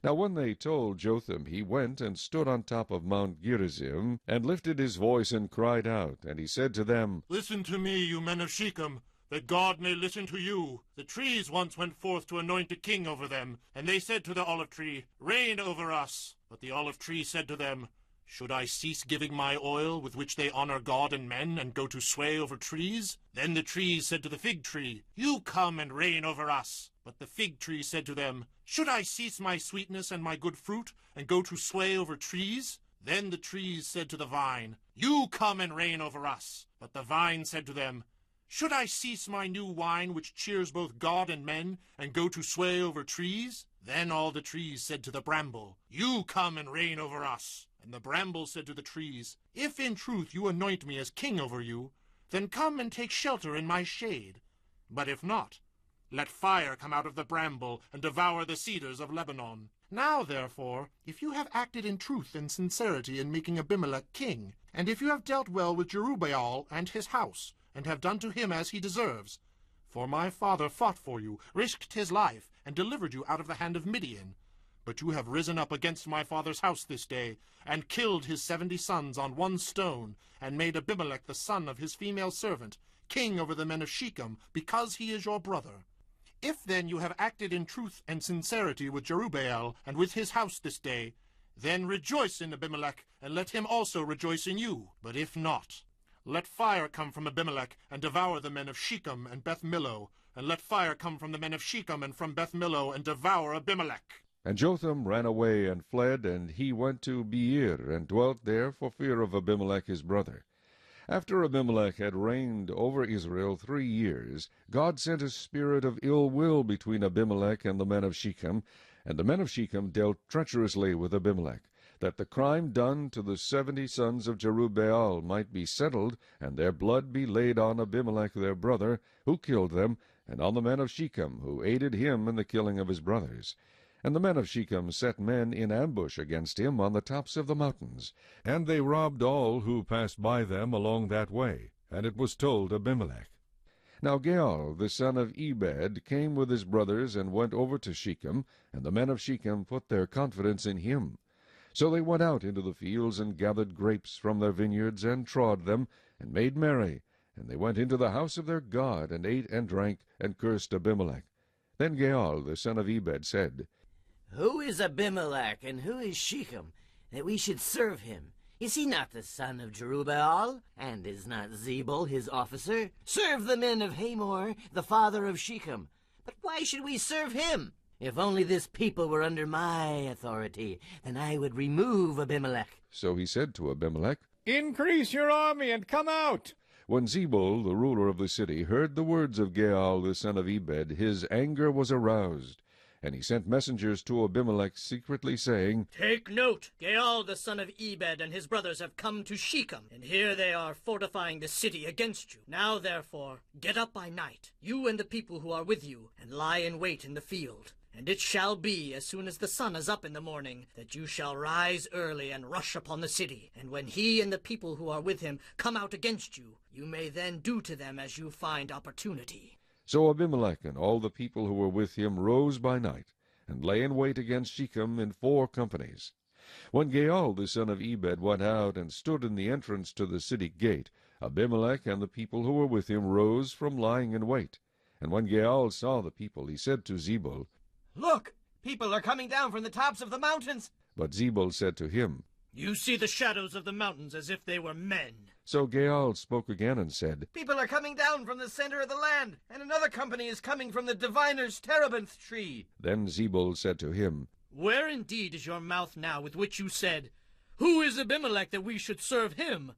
S1: Now when they told Jotham, he went and stood on top of Mount Gerizim, and lifted his voice and cried out. And he said to them,
S11: Listen to me, you men of Shechem, that God may listen to you. The trees once went forth to anoint a king over them, and they said to the olive tree, Reign over us. But the olive tree said to them, Should I cease giving my oil, with which they honor God and men, and go to sway over trees? Then the trees said to the fig tree, You come and reign over us. But the fig tree said to them, Should I cease my sweetness and my good fruit, and go to sway over trees? Then the trees said to the vine, You come and reign over us. But the vine said to them, Should I cease my new wine, which cheers both God and men, and go to sway over trees? Then all the trees said to the bramble, You come and reign over us. And the bramble said to the trees, If in truth you anoint me as king over you, then come and take shelter in my shade. But if not, let fire come out of the bramble and devour the cedars of Lebanon. Now, therefore, if you have acted in truth and sincerity in making Abimelech king, and if you have dealt well with Jerubbaal and his house, and have done to him as he deserves, for my father fought for you, risked his life, and delivered you out of the hand of Midian. But you have risen up against my father's house this day, and killed his 70 sons on one stone, and made Abimelech the son of his female servant king over the men of Shechem, because he is your brother. If then you have acted in truth and sincerity with Jerubbaal and with his house this day, then rejoice in Abimelech, and let him also rejoice in you. But if not, let fire come from Abimelech, and devour the men of Shechem and Beth Millo, and let fire come from the men of Shechem and from Beth Millo, and devour Abimelech.
S1: And Jotham ran away and fled, and he went to Beer, and dwelt there for fear of Abimelech his brother. After Abimelech had reigned over Israel 3 years, God sent a spirit of ill will between Abimelech and the men of Shechem, and the men of Shechem dealt treacherously with Abimelech, that the crime done to the 70 sons of Jerubbaal might be settled, and their blood be laid on Abimelech their brother, who killed them, and on the men of Shechem, who aided him in the killing of his brothers. And the men of Shechem set men in ambush against him on the tops of the mountains, and they robbed all who passed by them along that way. And it was told Abimelech. Now Gaal the son of Ebed came with his brothers, and went over to Shechem, and the men of Shechem put their confidence in him. So they went out into the fields, and gathered grapes from their vineyards, and trod them, and made merry. And they went into the house of their God, and ate and drank, and cursed Abimelech. Then Gaal the son of Ebed said,
S2: Who is Abimelech, and who is Shechem, that we should serve him? Is he not the son of Jerubbaal? And is not Zebul his officer? Serve the men of Hamor, the father of Shechem. But why should we serve him? If only this people were under my authority, then I would remove Abimelech.
S1: So he said to Abimelech,
S6: Increase your army, and come out.
S1: When Zebul, the ruler of the city, heard the words of Gaal the son of Ebed, his anger was aroused. And he sent messengers to Abimelech secretly, saying,
S7: Take note, Gaal the son of Ebed and his brothers have come to Shechem, and here they are fortifying the city against you. Now therefore, get up by night, you and the people who are with you, and lie in wait in the field. And it shall be, as soon as the sun is up in the morning, that you shall rise early and rush upon the city. And when he and the people who are with him come out against you, you may then do to them as you find opportunity.
S1: So Abimelech and all the people who were with him rose by night, and lay in wait against Shechem in 4 companies. When Gaal the son of Ebed went out and stood in the entrance to the city gate, Abimelech and the people who were with him rose from lying in wait. And when Gaal saw the people, he said to Zebul,
S7: Look, people are coming down from the tops of the mountains.
S1: But Zebul said to him,
S7: You see the shadows of the mountains as if they were men.
S1: So Gaal spoke again and said,
S7: People are coming down from the center of the land, and another company is coming from the diviner's terebinth tree.
S1: Then Zebul said to him,
S7: Where indeed is your mouth now with which you said, Who is Abimelech that we should serve him?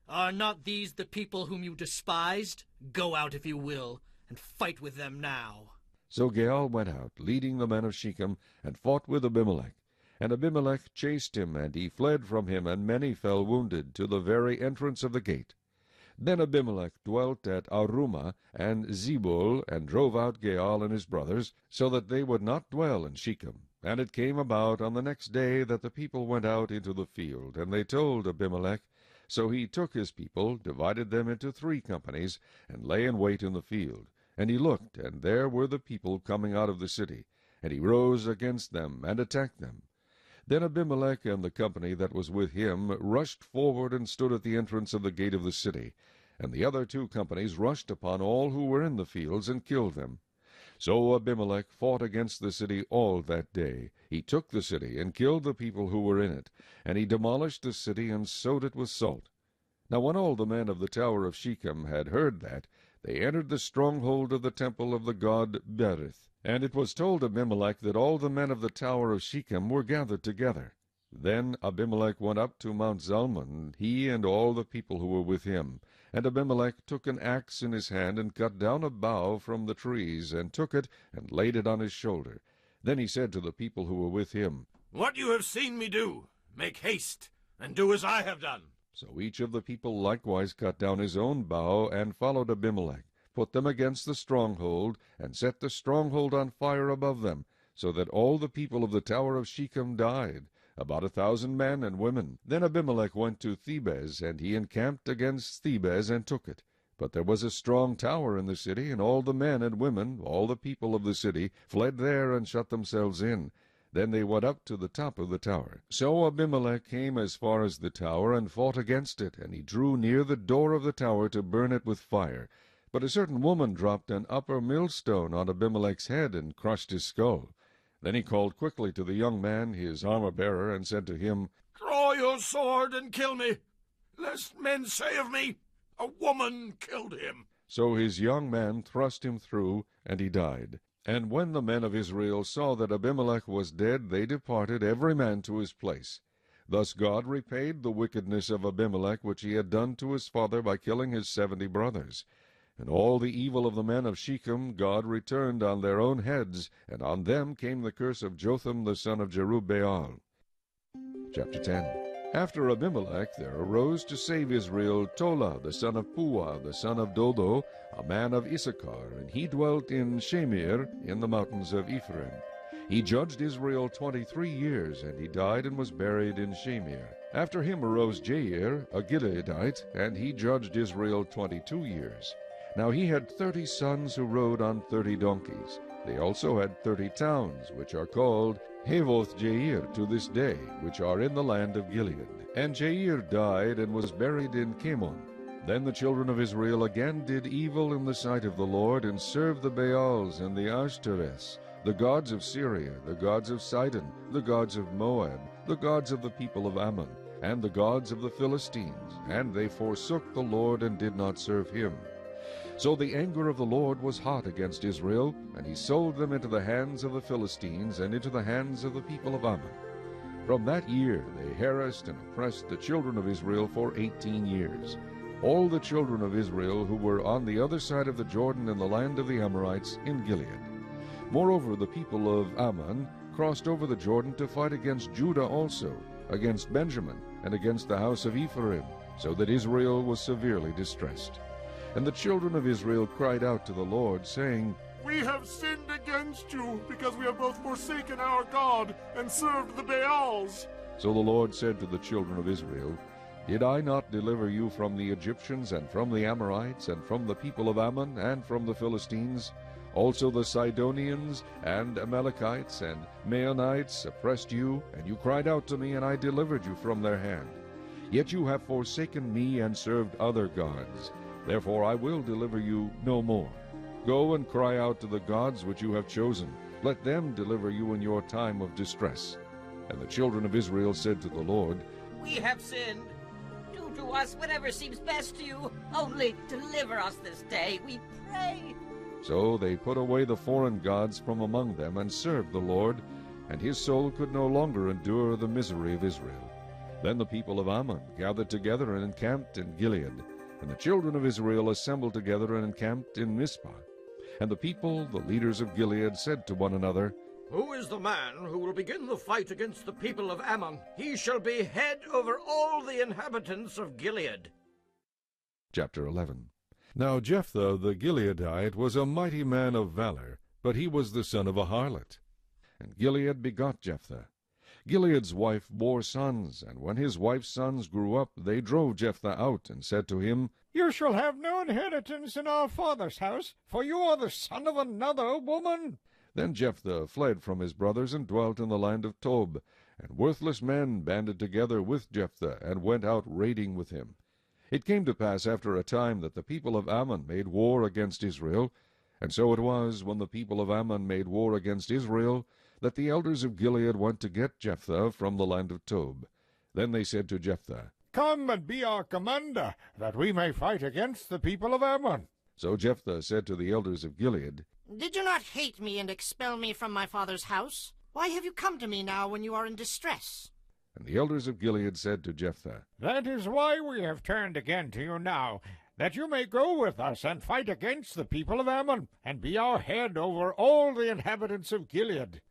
S7: Are not these the people whom you despised? Go out if you will, and fight with them now.
S1: So Gaal went out, leading the men of Shechem, and fought with Abimelech. And Abimelech chased him, and he fled from him, and many fell wounded, to the very entrance of the gate. Then Abimelech dwelt at Arumah and Zebul, and drove out Gaal and his brothers, so that they would not dwell in Shechem. And it came about on the next day that the people went out into the field, and they told Abimelech. So he took his people, divided them into 3 companies, and lay in wait in the field. And he looked, and there were the people coming out of the city. And he rose against them, and attacked them. Then Abimelech and the company that was with him rushed forward and stood at the entrance of the gate of the city. And the other 2 companies rushed upon all who were in the fields, and killed them. So Abimelech fought against the city all that day. He took the city, and killed the people who were in it. And he demolished the city, and sowed it with salt. Now when all the men of the tower of Shechem had heard that, they entered the stronghold of the temple of the god Berith. And it was told Abimelech that all the men of the tower of Shechem were gathered together. Then Abimelech went up to Mount Zalmon, he and all the people who were with him. And Abimelech took an axe in his hand, and cut down a bough from the trees, and took it, and laid it on his shoulder. Then he said to the people who were with him,
S10: "What you have seen me do, make haste, and do as I have done."
S1: So each of the people likewise cut down his own bough, and followed Abimelech, put them against the stronghold, and set the stronghold on fire above them, so that all the people of the tower of Shechem died, about 1,000 men and women. Then Abimelech went to Thebez, and he encamped against Thebez, and took it. But there was a strong tower in the city, and all the men and women, all the people of the city, fled there and shut themselves in. Then they went up to the top of the tower. So Abimelech came as far as the tower, and fought against it, and he drew near the door of the tower to burn it with fire. But a certain woman dropped an upper millstone on Abimelech's head, and crushed his skull. Then he called quickly to the young man, his armor-bearer, and said to him,
S3: "Draw your sword and kill me, lest men say of me, a woman killed him."
S1: So his young man thrust him through, and he died. And when the men of Israel saw that Abimelech was dead, they departed, every man to his place. Thus God repaid the wickedness of Abimelech, which he had done to his father by killing his 70 brothers. And all the evil of the men of Shechem God returned on their own heads, and on them came the curse of Jotham the son of Jerubbaal. Chapter 10. After Abimelech there arose to save Israel Tola the son of Puah the son of Dodo, a man of Issachar, and he dwelt in Shamir in the mountains of Ephraim. He judged Israel 23 years, and he died and was buried in Shamir. After him arose Jair, a Gileadite, and he judged Israel 22 years. Now he had 30 sons who rode on 30 donkeys. They also had 30 towns, which are called Havoth Jair to this day, which are in the land of Gilead. And Jair died and was buried in Camon. Then the children of Israel again did evil in the sight of the Lord, and served the Baals and the Ashtoreths, the gods of Syria, the gods of Sidon, the gods of Moab, the gods of the people of Ammon, and the gods of the Philistines. And they forsook the Lord, and did not serve him. So the anger of the Lord was hot against Israel, and he sold them into the hands of the Philistines, and into the hands of the people of Ammon. From that year they harassed and oppressed the children of Israel for 18 years. All the children of Israel who were on the other side of the Jordan in the land of the Amorites in Gilead. Moreover, the people of Ammon crossed over the Jordan to fight against Judah also, against Benjamin, and against the house of Ephraim, so that Israel was severely distressed. And the children of Israel cried out to the Lord, saying,
S3: "We have sinned against you, because we have both forsaken our God and served the Baals."
S1: So the Lord said to the children of Israel, Did I not deliver you from the Egyptians, and from the Amorites, and from the people of Ammon, and from the Philistines? Also the Sidonians, and Amalekites, and Maonites oppressed you, and you cried out to me, and I delivered you from their hand. Yet you have forsaken me, and served other gods. Therefore I will deliver you no more. Go and cry out to the gods which you have chosen. Let them deliver you in your time of distress. And the children of Israel said to the Lord,
S2: We have sinned. Do to us whatever seems best to you. Only deliver us this day, we pray.
S1: So they put away the foreign gods from among them, and served the Lord, and his soul could no longer endure the misery of Israel. Then the people of Ammon gathered together and encamped in Gilead. And the children of Israel assembled together and encamped in Mizpah. And the people, the leaders of Gilead, said to one another,
S10: Who is the man who will begin the fight against the people of Ammon? He shall be head over all the inhabitants of Gilead.
S1: Chapter 11. Now Jephthah the Gileadite was a mighty man of valor, but he was the son of a harlot. and Gilead begot Jephthah. Gilead's wife bore sons, and when his wife's sons grew up, they drove Jephthah out, and said to him,
S6: You shall have no inheritance in our father's house, for you are the son of another woman.
S1: Then Jephthah fled from his brothers, and dwelt in the land of Tob. And worthless men banded together with Jephthah, and went out raiding with him. It came to pass after a time that the people of Ammon made war against Israel. And so it was, when the people of Ammon made war against Israel, that the elders of Gilead went to get Jephthah from the land of Tob. Then they said to Jephthah,
S6: Come and be our commander, that we may fight against the people of Ammon.
S1: So Jephthah said to the elders of Gilead,
S7: Did you not hate me and expel me from my father's house? Why have you come to me now when you are in distress?
S1: And the elders of Gilead said to Jephthah,
S6: That is why we have turned again to you now, that you may go with us and fight against the people of Ammon, and be our head over all the inhabitants of Gilead.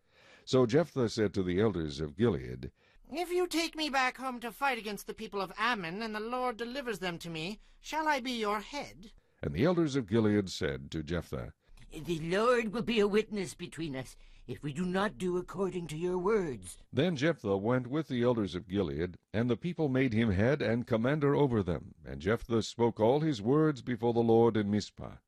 S1: So Jephthah said to the elders of Gilead,
S7: If you take me back home to fight against the people of Ammon, and the Lord delivers them to me, shall I be your head?
S1: And the elders of Gilead said to Jephthah,
S2: The Lord will be a witness between us, if we do not do according to your words.
S1: Then Jephthah went with the elders of Gilead, and the people made him head and commander over them. And Jephthah spoke all his words before the Lord in Mizpah.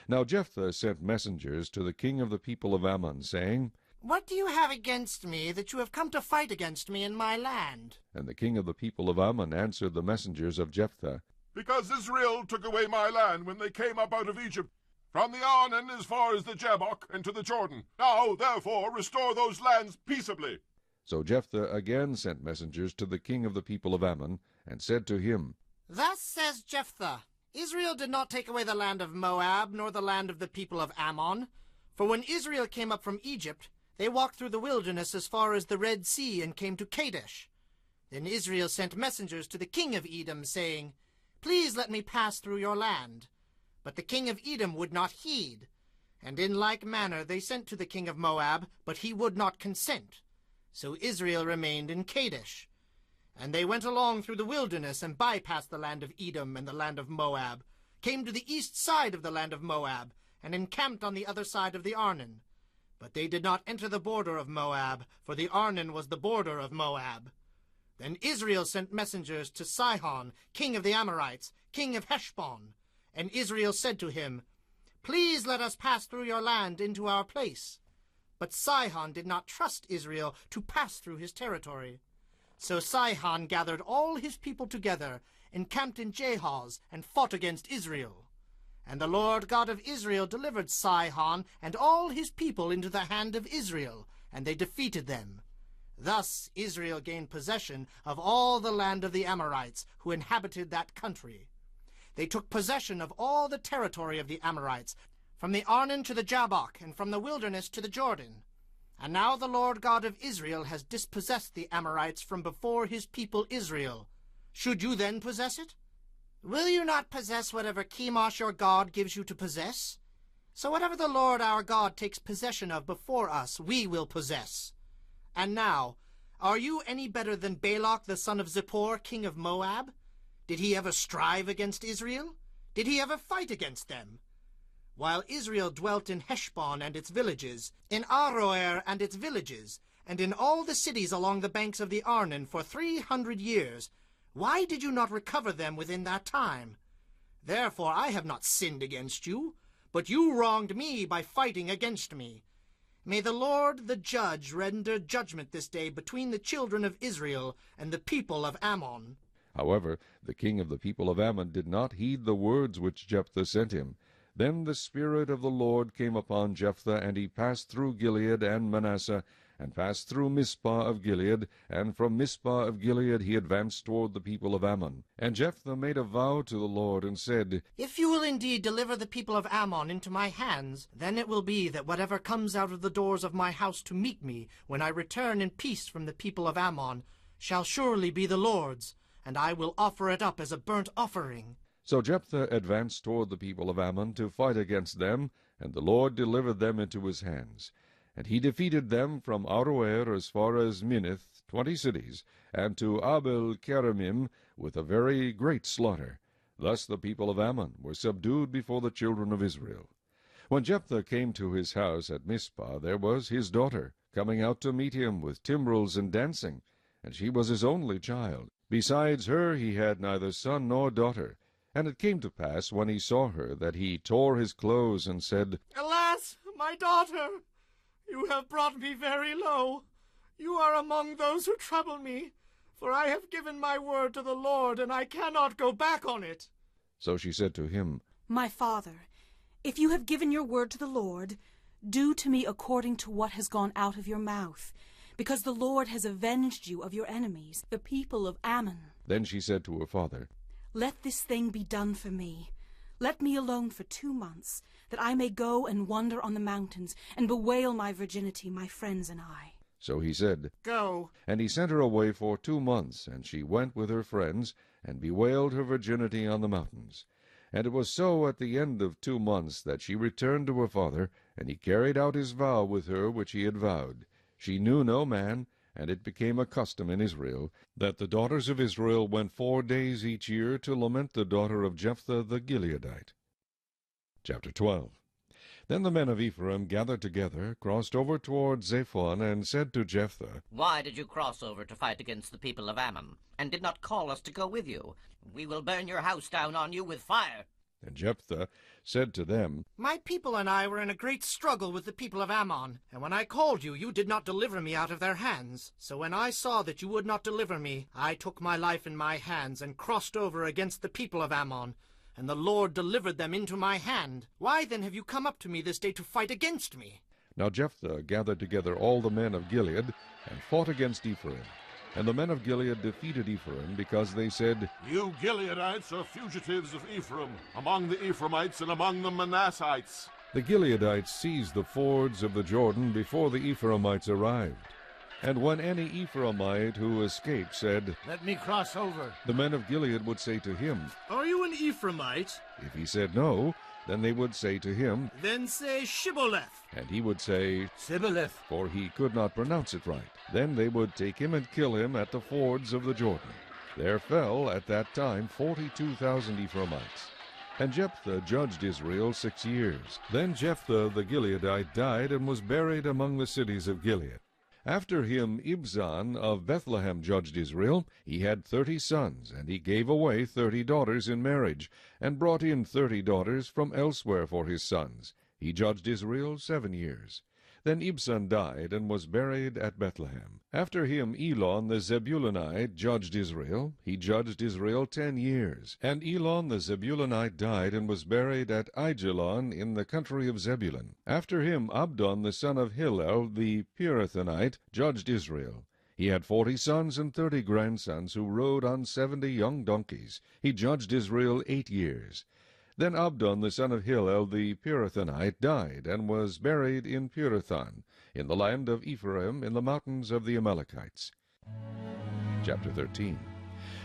S1: Now Jephthah sent messengers to the king of the people of Ammon, saying,
S7: What do you have against me, that you have come to fight against me in my land?
S1: And the king of the people of Ammon answered the messengers of Jephthah,
S3: Because Israel took away my land when they came up out of Egypt, from the Arnon as far as the Jabbok and to the Jordan. Now, therefore, restore those lands peaceably.
S1: So Jephthah again sent messengers to the king of the people of Ammon, and said to him,
S7: Thus says Jephthah, Israel did not take away the land of Moab, nor the land of the people of Ammon. For when Israel came up from Egypt, they walked through the wilderness as far as the Red Sea, and came to Kadesh. Then Israel sent messengers to the king of Edom, saying, Please let me pass through your land. But the king of Edom would not heed. And in like manner they sent to the king of Moab, but he would not consent. So Israel remained in Kadesh. And they went along through the wilderness, and bypassed the land of Edom and the land of Moab, came to the east side of the land of Moab, and encamped on the other side of the Arnon. But they did not enter the border of Moab, for the Arnon was the border of Moab. Then Israel sent messengers to Sihon, king of the Amorites, king of Heshbon. And Israel said to him, Please let us pass through your land into our place. But Sihon did not trust Israel to pass through his territory. So Sihon gathered all his people together, encamped in Jahaz, and fought against Israel. And the Lord God of Israel delivered Sihon and all his people into the hand of Israel, and they defeated them. Thus Israel gained possession of all the land of the Amorites who inhabited that country. They took possession of all the territory of the Amorites, from the Arnon to the Jabbok, and from the wilderness to the Jordan. And now the Lord God of Israel has dispossessed the Amorites from before his people Israel. Should you then possess it? Will you not possess whatever Chemosh your God gives you to possess? So whatever the Lord our God takes possession of before us, we will possess. And now, are you any better than Balak the son of Zippor, king of Moab? Did he ever strive against Israel? Did he ever fight against them? While Israel dwelt in Heshbon and its villages, in Aroer and its villages, and in all the cities along the banks of the Arnon for 300 years, why did you not recover them within that time? Therefore I have not sinned against you, but you wronged me by fighting against me. May the Lord the judge render judgment this day between the children of Israel and the people of Ammon.
S1: However, the king of the people of Ammon did not heed the words which Jephthah sent him. Then the Spirit of the Lord came upon Jephthah, and he passed through Gilead and Manasseh, and passed through Mizpah of Gilead, and from Mizpah of Gilead he advanced toward the people of Ammon. And Jephthah made a vow to the Lord, and said,
S7: If you will indeed deliver the people of Ammon into my hands, then it will be that whatever comes out of the doors of my house to meet me, when I return in peace from the people of Ammon, shall surely be the Lord's, and I will offer it up as a burnt offering.
S1: So Jephthah advanced toward the people of Ammon to fight against them, and the Lord delivered them into his hands. And he defeated them from Aroer as far as Minnith, 20 cities, and to Abel-keramim with a very great slaughter. Thus the people of Ammon were subdued before the children of Israel. When Jephthah came to his house at Mizpah, there was his daughter, coming out to meet him with timbrels and dancing, and she was his only child. Besides her he had neither son nor daughter. And it came to pass, when he saw her, that he tore his clothes, and said,
S7: Alas, my daughter, you have brought me very low. You are among those who trouble me, for I have given my word to the Lord, and I cannot go back on it.
S1: So she said to him,
S12: My father, if you have given your word to the Lord, do to me according to what has gone out of your mouth, because the Lord has avenged you of your enemies, the people of Ammon.
S1: Then she said to her father,
S12: Let this thing be done for me. Let me alone for 2 months, that I may go and wander on the mountains, and bewail my virginity, my friends and I.
S1: So he said,
S7: Go.
S1: And he sent her away for 2 months, and she went with her friends, and bewailed her virginity on the mountains. And it was so at the end of 2 months that she returned to her father, and he carried out his vow with her which he had vowed. She knew no man, and it became a custom in Israel, that the daughters of Israel went 4 days each year to lament the daughter of Jephthah the Gileadite. Chapter 12. Then the men of Ephraim gathered together, crossed over toward Zaphon, and said to Jephthah,
S2: Why did you cross over to fight against the people of Ammon, and did not call us to go with you? We will burn your house down on you with fire.
S1: And Jephthah said to them,
S7: My people and I were in a great struggle with the people of Ammon, and when I called you, you did not deliver me out of their hands. So when I saw that you would not deliver me, I took my life in my hands and crossed over against the people of Ammon, and the Lord delivered them into my hand. Why then have you come up to me this day to fight against me?
S1: Now Jephthah gathered together all the men of Gilead, and fought against Ephraim. And the men of Gilead defeated Ephraim, because they said,
S3: You Gileadites are fugitives of Ephraim, among the Ephraimites and among the Manassites.
S1: The Gileadites seized the fords of the Jordan before the Ephraimites arrived. And when any Ephraimite who escaped said,
S10: Let me cross over,
S1: the men of Gilead would say to him,
S7: Are you an Ephraimite?
S1: If he said no, then they would say to him,
S7: Then say Shibboleth.
S1: and he would say,
S10: Sibboleth.
S1: for he could not pronounce it right. Then they would take him and kill him at the fords of the Jordan. There fell at that time 42,000 Ephraimites. And Jephthah judged Israel 6 years. Then Jephthah the Gileadite died, and was buried among the cities of Gilead. After him Ibzan of Bethlehem judged Israel. He had 30 sons, and he gave away 30 daughters in marriage, and brought in 30 daughters from elsewhere for his sons. He judged Israel 7 years. Then Ibzan died, and was buried at Bethlehem. After him Elon the Zebulunite judged Israel. He judged Israel 10 years. And Elon the Zebulunite died, and was buried at Aijalon in the country of Zebulun. After him Abdon the son of Hillel the Pirathonite judged Israel. He had 40 sons and 30 grandsons, who rode on 70 young donkeys. He judged Israel 8 years. Then Abdon the son of Hillel the Pirathonite died, and was buried in Pirathon, in the land of Ephraim, in the mountains of the Amalekites. Chapter 13.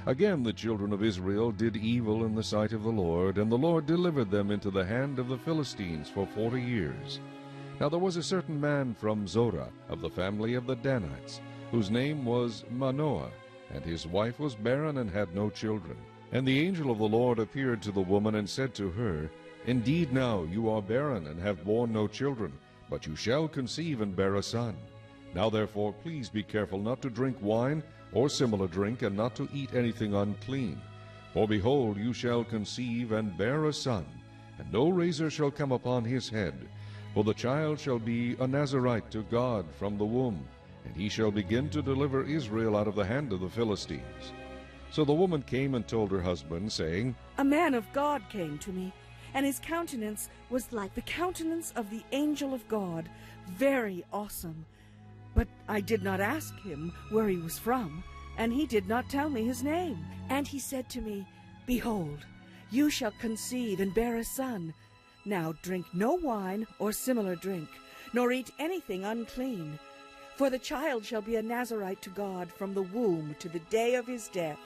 S1: Again the children of Israel did evil in the sight of the Lord, and the Lord delivered them into the hand of the Philistines for 40 years. Now there was a certain man from Zorah, of the family of the Danites, whose name was Manoah, and his wife was barren and had no children. And the angel of the Lord appeared to the woman, and said to her, Indeed now you are barren, and have borne no children, but you shall conceive and bear a son. Now therefore please be careful not to drink wine, or similar drink, and not to eat anything unclean. For behold, you shall conceive and bear a son, and no razor shall come upon his head. For the child shall be a Nazarite to God from the womb, and he shall begin to deliver Israel out of the hand of the Philistines. So the woman came and told her husband, saying,
S5: A man of God came to me, and his countenance was like the countenance of the angel of God, very awesome. But I did not ask him where he was from, and he did not tell me his name. And he said to me, Behold, you shall conceive and bear a son. Now drink no wine or similar drink, nor eat anything unclean. For the child shall be a Nazarite to God from the womb to the day of his death.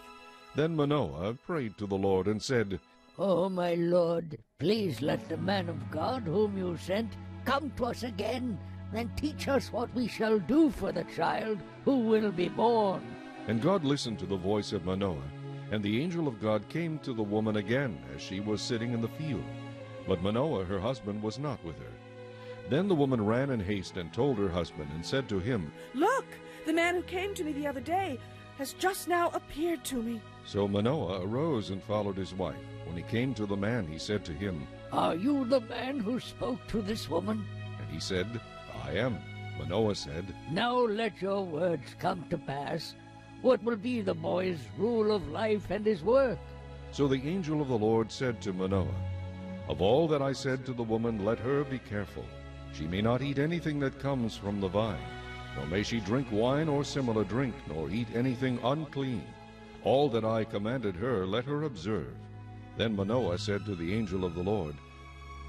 S1: Then Manoah prayed to the Lord, and said,
S13: O my Lord, please let the man of God whom you sent come to us again, and teach us what we shall do for the child who will be born.
S1: And God listened to the voice of Manoah, and the angel of God came to the woman again, as she was sitting in the field. But Manoah her husband was not with her. Then the woman ran in haste and told her husband, and said to him,
S5: Look, the man who came to me the other day has just now appeared to me.
S1: So Manoah arose and followed his wife. When he came to the man, he said to him,
S13: Are you the man who spoke to this woman?
S1: And he said, I am. Manoah said,
S13: Now let your words come to pass. What will be the boy's rule of life and his work?
S1: So the angel of the Lord said to Manoah, Of all that I said to the woman, let her be careful. She may not eat anything that comes from the vine, nor may she drink wine or similar drink, nor eat anything unclean. All that I commanded her, let her observe. Then Manoah said to the angel of the Lord,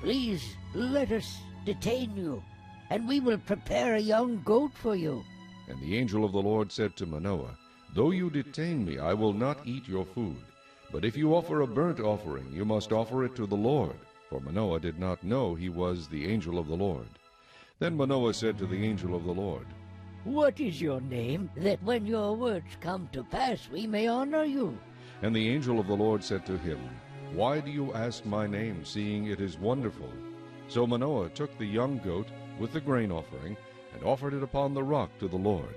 S13: Please let us detain you, and we will prepare a young goat for you.
S1: And the angel of the Lord said to Manoah, Though you detain me, I will not eat your food. But if you offer a burnt offering, you must offer it to the Lord. For Manoah did not know he was the angel of the Lord. Then Manoah said to the angel of the Lord,
S13: What is your name, that when your words come to pass we may honor you?
S1: And the angel of the Lord said to him, Why do you ask my name, seeing it is wonderful? So Manoah took the young goat with the grain offering, and offered it upon the rock to the Lord.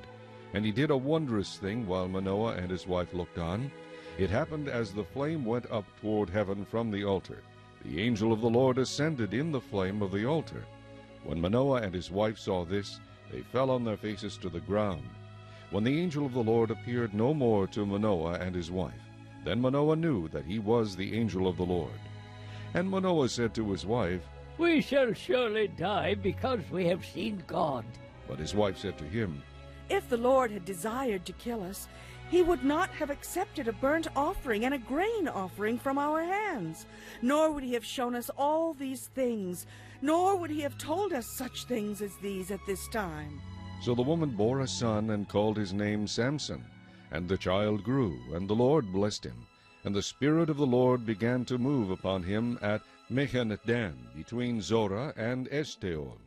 S1: And he did a wondrous thing while Manoah and his wife looked on. It happened as the flame went up toward heaven from the altar. The angel of the Lord ascended in the flame of the altar. When Manoah and his wife saw this, they fell on their faces to the ground. When the angel of the Lord appeared no more to Manoah and his wife, then Manoah knew that he was the angel of the Lord. And Manoah said to his wife,
S13: We shall surely die because we have seen God.
S1: But his wife said to him,
S5: If the Lord had desired to kill us, he would not have accepted a burnt offering and a grain offering from our hands, nor would he have shown us all these things, nor would he have told us such things as these at this time.
S1: So the woman bore a son and called his name Samson. And the child grew, and the Lord blessed him. And the Spirit of the Lord began to move upon him at Mahaneh-dan, between Zorah and Eshtaol.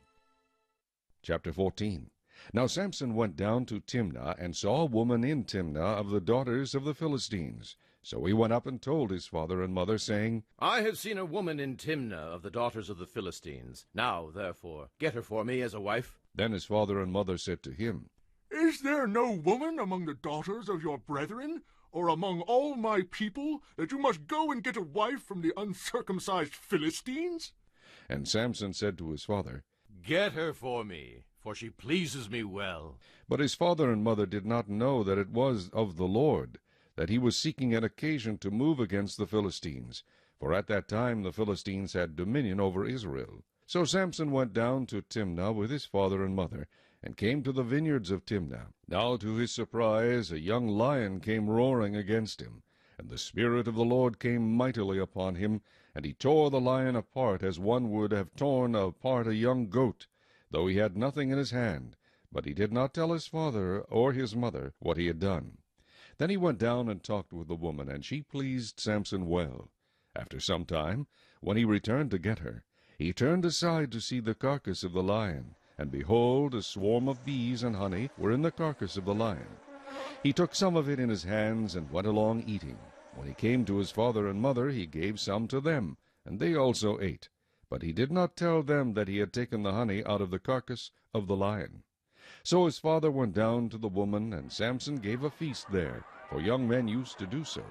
S1: Chapter 14. Now Samson went down to Timnah, and saw a woman in Timnah of the daughters of the Philistines. So he went up and told his father and mother, saying,
S14: I have seen a woman in Timnah of the daughters of the Philistines. Now, therefore, get her for me as a wife.
S1: Then his father and mother said to him,
S3: Is there no woman among the daughters of your brethren, or among all my people, that you must go and get a wife from the uncircumcised Philistines?
S1: And Samson said to his father,
S14: Get her for me, for she pleases me well.
S1: But his father and mother did not know that it was of the Lord, that he was seeking an occasion to move against the Philistines. For at that time the Philistines had dominion over Israel. So Samson went down to Timnah with his father and mother, and came to the vineyards of Timnah. Now to his surprise a young lion came roaring against him. And the Spirit of the Lord came mightily upon him, and he tore the lion apart as one would have torn apart a young goat, though he had nothing in his hand. But he did not tell his father or his mother what he had done. Then he went down and talked with the woman, and she pleased Samson well. After some time, when he returned to get her, he turned aside to see the carcass of the lion, and behold, a swarm of bees and honey were in the carcass of the lion. He took some of it in his hands, and went along eating. When he came to his father and mother, he gave some to them, and they also ate. But he did not tell them that he had taken the honey out of the carcass of the lion. So his father went down to the woman, and Samson gave a feast there, for young men used to do so.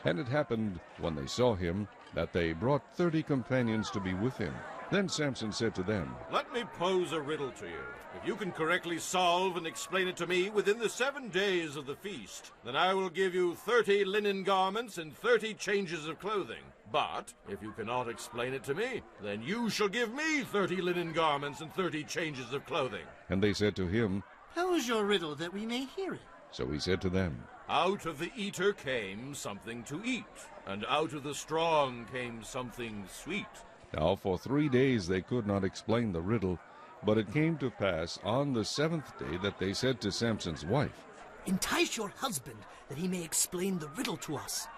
S1: And it happened, when they saw him, that they brought 30 companions to be with him. Then Samson said to them,
S10: Let me pose a riddle to you. If you can correctly solve and explain it to me within the 7 days of the feast, then I will give you 30 linen garments and 30 changes of clothing. But if you cannot explain it to me, then you shall give me 30 linen garments and 30 changes of clothing.
S1: And they said to him,
S15: Pose your riddle that we may hear it.
S1: So he said to them,
S10: Out of the eater came something to eat, and out of the strong came something sweet.
S1: Now for 3 days they could not explain the riddle. But it came to pass on the 7th day that they said to Samson's wife,
S15: Entice your husband, that he may explain the riddle to us,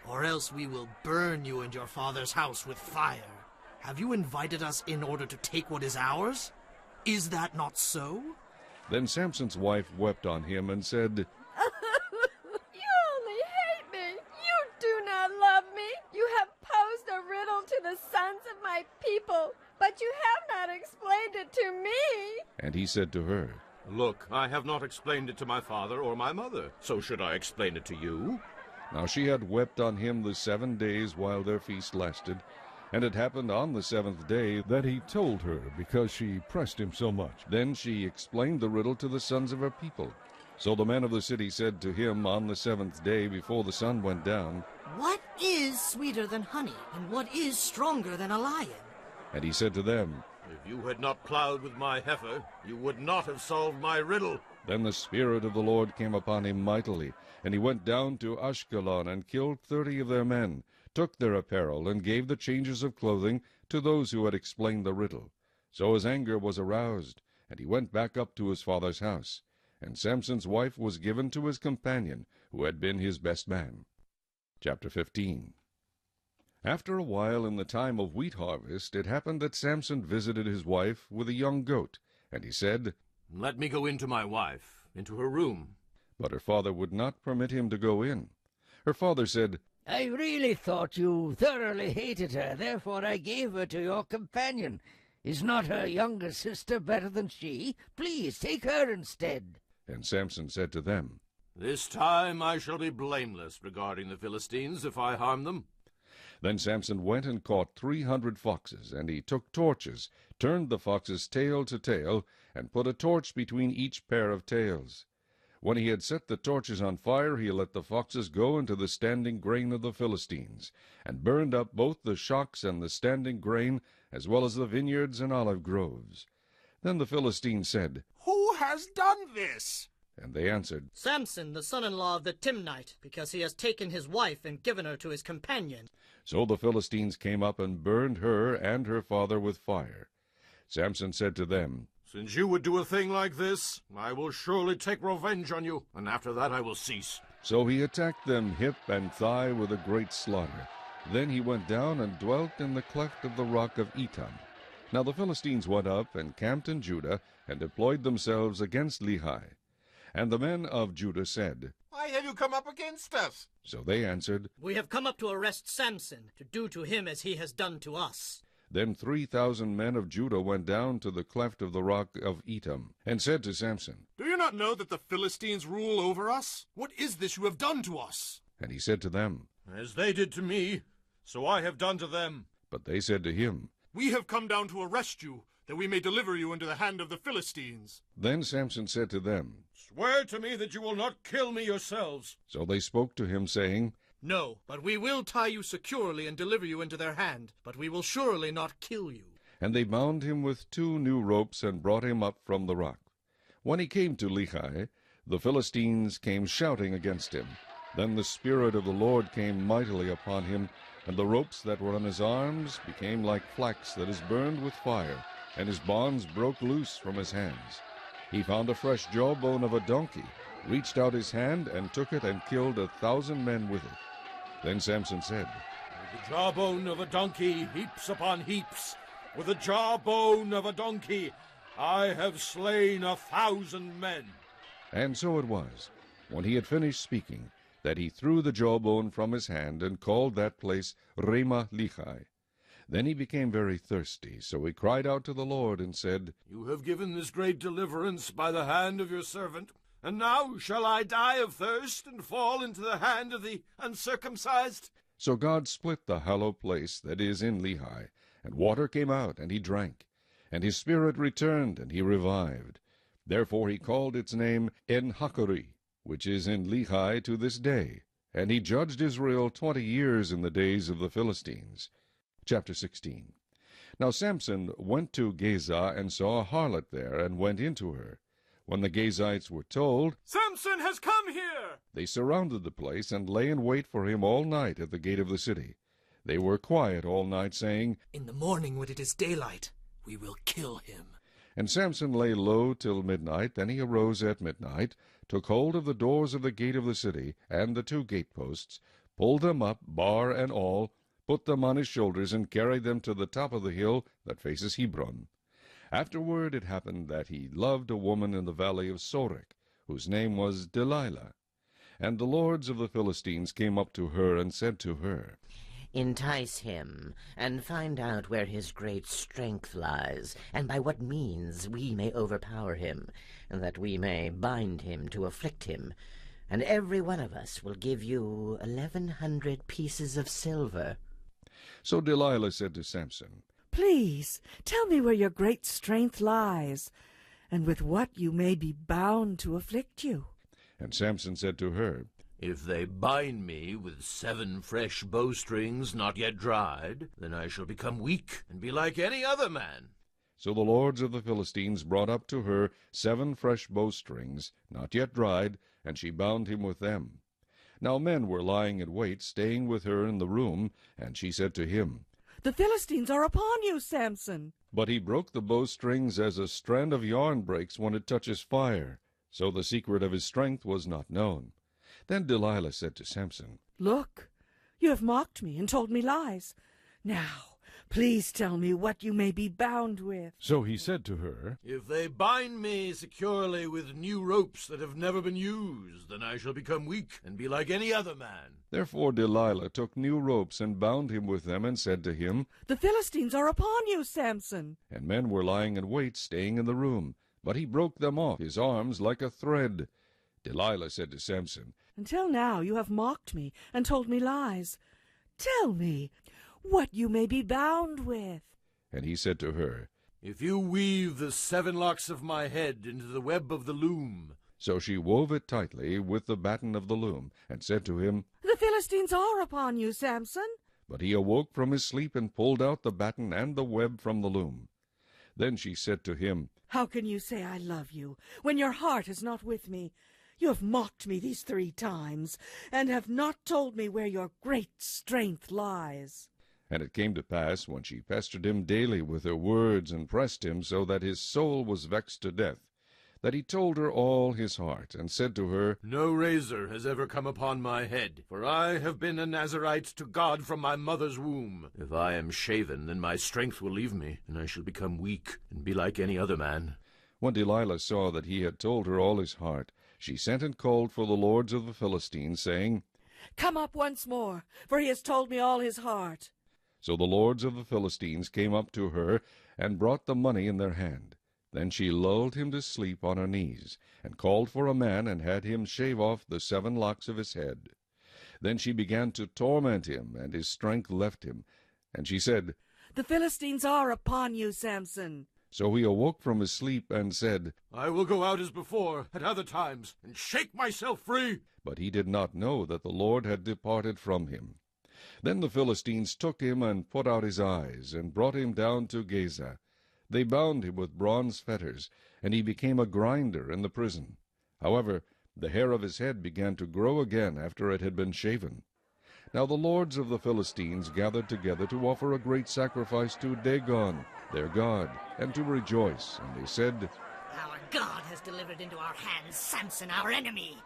S15: or else we will burn you and your father's house with fire. Have you invited us in order to take what is ours? Is that not so?
S1: Then Samson's wife wept on him and said,
S16: You only hate me. You do not love me. You have posed a riddle to the sons of my people, but you have not explained it to me.
S1: And he said to her,
S14: Look, I have not explained it to my father or my mother, so should I explain it to you?
S1: Now she had wept on him the 7 days while their feast lasted. And it happened on the 7th day that he told her, because she pressed him so much. Then she explained the riddle to the sons of her people. So the men of the city said to him on the 7th day before the sun went down,
S7: What is sweeter than honey, and what is stronger than a lion?
S1: And he said to them,
S14: If you had not plowed with my heifer, you would not have solved my riddle.
S1: Then the Spirit of the Lord came upon him mightily, and he went down to Ashkelon and killed 30 of their men, took their apparel, and gave the changes of clothing to those who had explained the riddle. So his anger was aroused, and he went back up to his father's house. And Samson's wife was given to his companion, who had been his best man. Chapter 15. After a while, in the time of wheat harvest, it happened that Samson visited his wife with a young goat. And he said,
S14: Let me go into my wife, into her room.
S1: But her father would not permit him to go in. Her father said,
S13: I really thought you thoroughly hated her, therefore I gave her to your companion. Is not her younger sister better than she? Please take her instead.
S1: And Samson said to them,
S14: This time I shall be blameless regarding the Philistines if I harm them.
S1: Then Samson went and caught 300 foxes, and he took torches, turned the foxes tail to tail, and put a torch between each pair of tails. When he had set the torches on fire, he let the foxes go into the standing grain of the Philistines, and burned up both the shocks and the standing grain, as well as the vineyards and olive groves. Then the Philistines said,
S10: Who has done this?
S1: And they answered,
S7: Samson, the son-in-law of the Timnite, because he has taken his wife and given her to his companion.
S1: So the Philistines came up and burned her and her father with fire. Samson said to them,
S14: Since you would do a thing like this, I will surely take revenge on you, and after that I will cease.
S1: So he attacked them hip and thigh with a great slaughter. Then he went down and dwelt in the cleft of the rock of Etam. Now the Philistines went up and camped in Judah, and deployed themselves against Lehi. And the men of Judah said,
S10: Why have you come up against us?
S1: So they answered,
S7: We have come up to arrest Samson, to do to him as he has done to us.
S1: Then 3,000 men of Judah went down to the cleft of the rock of Etam, and said to Samson,
S9: Do you not know that the Philistines rule over us? What is this you have done to us?
S1: And he said to them,
S14: As they did to me, so I have done to them.
S1: But they said to him,
S9: We have come down to arrest you, that we may deliver you into the hand of the Philistines.
S1: Then Samson said to them,
S14: Swear to me that you will not kill me yourselves.
S1: So they spoke to him, saying,
S15: No, but we will tie you securely and deliver you into their hand, but we will surely not kill you.
S1: And they bound him with 2 new ropes, and brought him up from the rock. When he came to Lehi, the Philistines came shouting against him. Then the Spirit of the Lord came mightily upon him, and the ropes that were on his arms became like flax that is burned with fire, and his bonds broke loose from his hands. He found a fresh jawbone of a donkey, reached out his hand, and took it, and killed 1,000 men with it. Then Samson said,
S14: With the jawbone of a donkey, heaps upon heaps, with the jawbone of a donkey, I have slain 1,000 men.
S1: And so it was, when he had finished speaking, that he threw the jawbone from his hand, and called that place Ramah Lehi. Then he became very thirsty, so he cried out to the Lord, and said,
S14: You have given this great deliverance by the hand of your servant, and now shall I die of thirst, and fall into the hand of the uncircumcised?
S1: So God split the hollow place that is in Lehi, and water came out, and he drank. And his spirit returned, and he revived. Therefore he called its name En-Hakkore, which is in Lehi to this day. And he judged Israel 20 years in the days of the Philistines. Chapter 16. Now Samson went to Gaza, and saw a harlot there, and went into her. When the Gazites were told,
S4: Samson has come here!
S1: They surrounded the place, and lay in wait for him all night at the gate of the city. They were quiet all night, saying,
S15: In the morning when it is daylight, we will kill him.
S1: And Samson lay low till midnight. Then he arose at midnight, took hold of the doors of the gate of the city, and the 2 gateposts, pulled them up, bar and all, put them on his shoulders, and carried them to the top of the hill that faces Hebron. Afterward it happened that he loved a woman in the valley of Sorek, whose name was Delilah. And the lords of the Philistines came up to her, and said to her,
S2: entice him, and find out where his great strength lies, and by what means we may overpower him, and that we may bind him to afflict him. And every one of us will give you 1,100 pieces of silver."
S1: So Delilah said to Samson,
S5: "Please, tell me where your great strength lies, and with what you may be bound to afflict you."
S1: And Samson said to her,
S17: "If they bind me with 7 fresh bowstrings not yet dried, then I shall become weak and be like any other man."
S1: So the lords of the Philistines brought up to her 7 fresh bowstrings, not yet dried, and she bound him with them. Now men were lying in wait, staying with her in the room, and she said to him,
S5: "The Philistines are upon you, Samson."
S1: But he broke the bowstrings as a strand of yarn breaks when it touches fire. So the secret of his strength was not known. Then Delilah said to Samson,
S5: "Look, you have mocked me and told me lies. Now, please tell me what you may be bound with."
S1: So he said to her,
S17: "If they bind me securely with new ropes that have never been used, then I shall become weak and be like any other man."
S1: Therefore Delilah took new ropes and bound him with them, and said to him,
S5: "The Philistines are upon you, Samson."
S1: And men were lying in wait, staying in the room. But he broke them off his arms like a thread. Delilah said to Samson,
S5: "Until now you have mocked me and told me lies. Tell me what you may be bound with."
S1: And he said to her,
S17: "If you weave the 7 locks of my head into the web of the loom."
S1: So she wove it tightly with the batten of the loom, and said to him,
S5: "The Philistines are upon you, Samson."
S1: But he awoke from his sleep and pulled out the batten and the web from the loom. Then she said to him,
S5: "How can you say I love you when your heart is not with me? You have mocked me these 3 times, and have not told me where your great strength lies."
S1: And it came to pass, when she pestered him daily with her words, and pressed him so that his soul was vexed to death, that he told her all his heart, and said to her,
S17: "No razor has ever come upon my head, for I have been a Nazirite to God from my mother's womb. If I am shaven, then my strength will leave me, and I shall become weak and be like any other man."
S1: When Delilah saw that he had told her all his heart, she sent and called for the lords of the Philistines, saying,
S5: "Come up once more, for he has told me all his heart."
S1: So the lords of the Philistines came up to her, and brought the money in their hand. Then she lulled him to sleep on her knees, and called for a man, and had him shave off the 7 locks of his head. Then she began to torment him, and his strength left him. And she said,
S5: "The Philistines are upon you, Samson."
S1: So he awoke from his sleep, and said,
S17: "I will go out as before at other times, and shake myself free."
S1: But he did not know that the Lord had departed from him. Then the Philistines took him, and put out his eyes, and brought him down to Gaza. They bound him with bronze fetters, and he became a grinder in the prison. However, the hair of his head began to grow again after it had been shaven. Now the lords of the Philistines gathered together to offer a great sacrifice to Dagon, their god, and to rejoice. And they said,
S7: "Our God has delivered into our hands Samson, our enemy."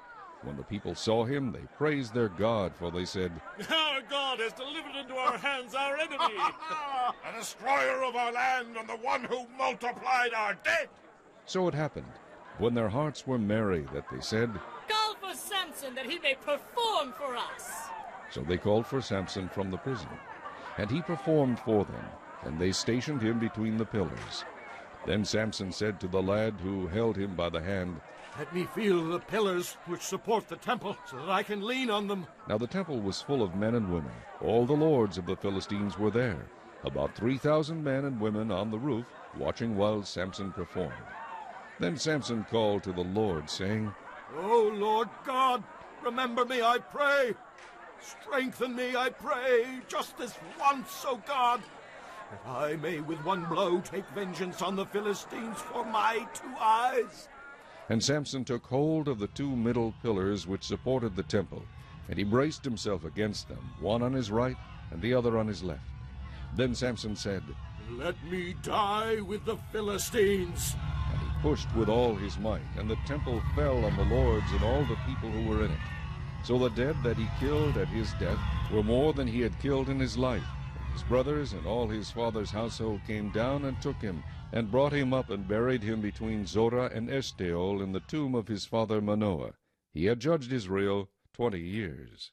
S1: When the people saw him, they praised their God, for they said,
S11: Our God has delivered into our hands our enemy, a destroyer of our land, and the one who multiplied our dead.
S1: So it happened, when their hearts were merry, that they said,
S7: Call for Samson that he may perform for us.
S1: So they called for Samson from the prison, and he performed for them, and they stationed him between the pillars. Then Samson said to the lad who held him by the hand,
S17: Let me feel the pillars which support the temple, so that I can lean on them.
S1: Now the temple was full of men and women. All the lords of the Philistines were there, about 3,000 men and women on the roof, watching while Samson performed. Then Samson called to the Lord, saying,
S17: O Lord God, remember me, I pray. Strengthen me, I pray, just this once, O God, that I may with one blow take vengeance on the Philistines for my 2 eyes.
S1: And Samson took hold of the 2 middle pillars which supported the temple, and he braced himself against them, one on his right and the other on his left. Then Samson said,
S17: Let me die with the Philistines.
S1: And he pushed with all his might, and the temple fell on the lords and all the people who were in it. So the dead that he killed at his death were more than he had killed in his life. And his brothers and all his father's household came down and took him, and brought him up and buried him between Zorah and Eshtaol in the tomb of his father Manoah. He had judged Israel 20 years.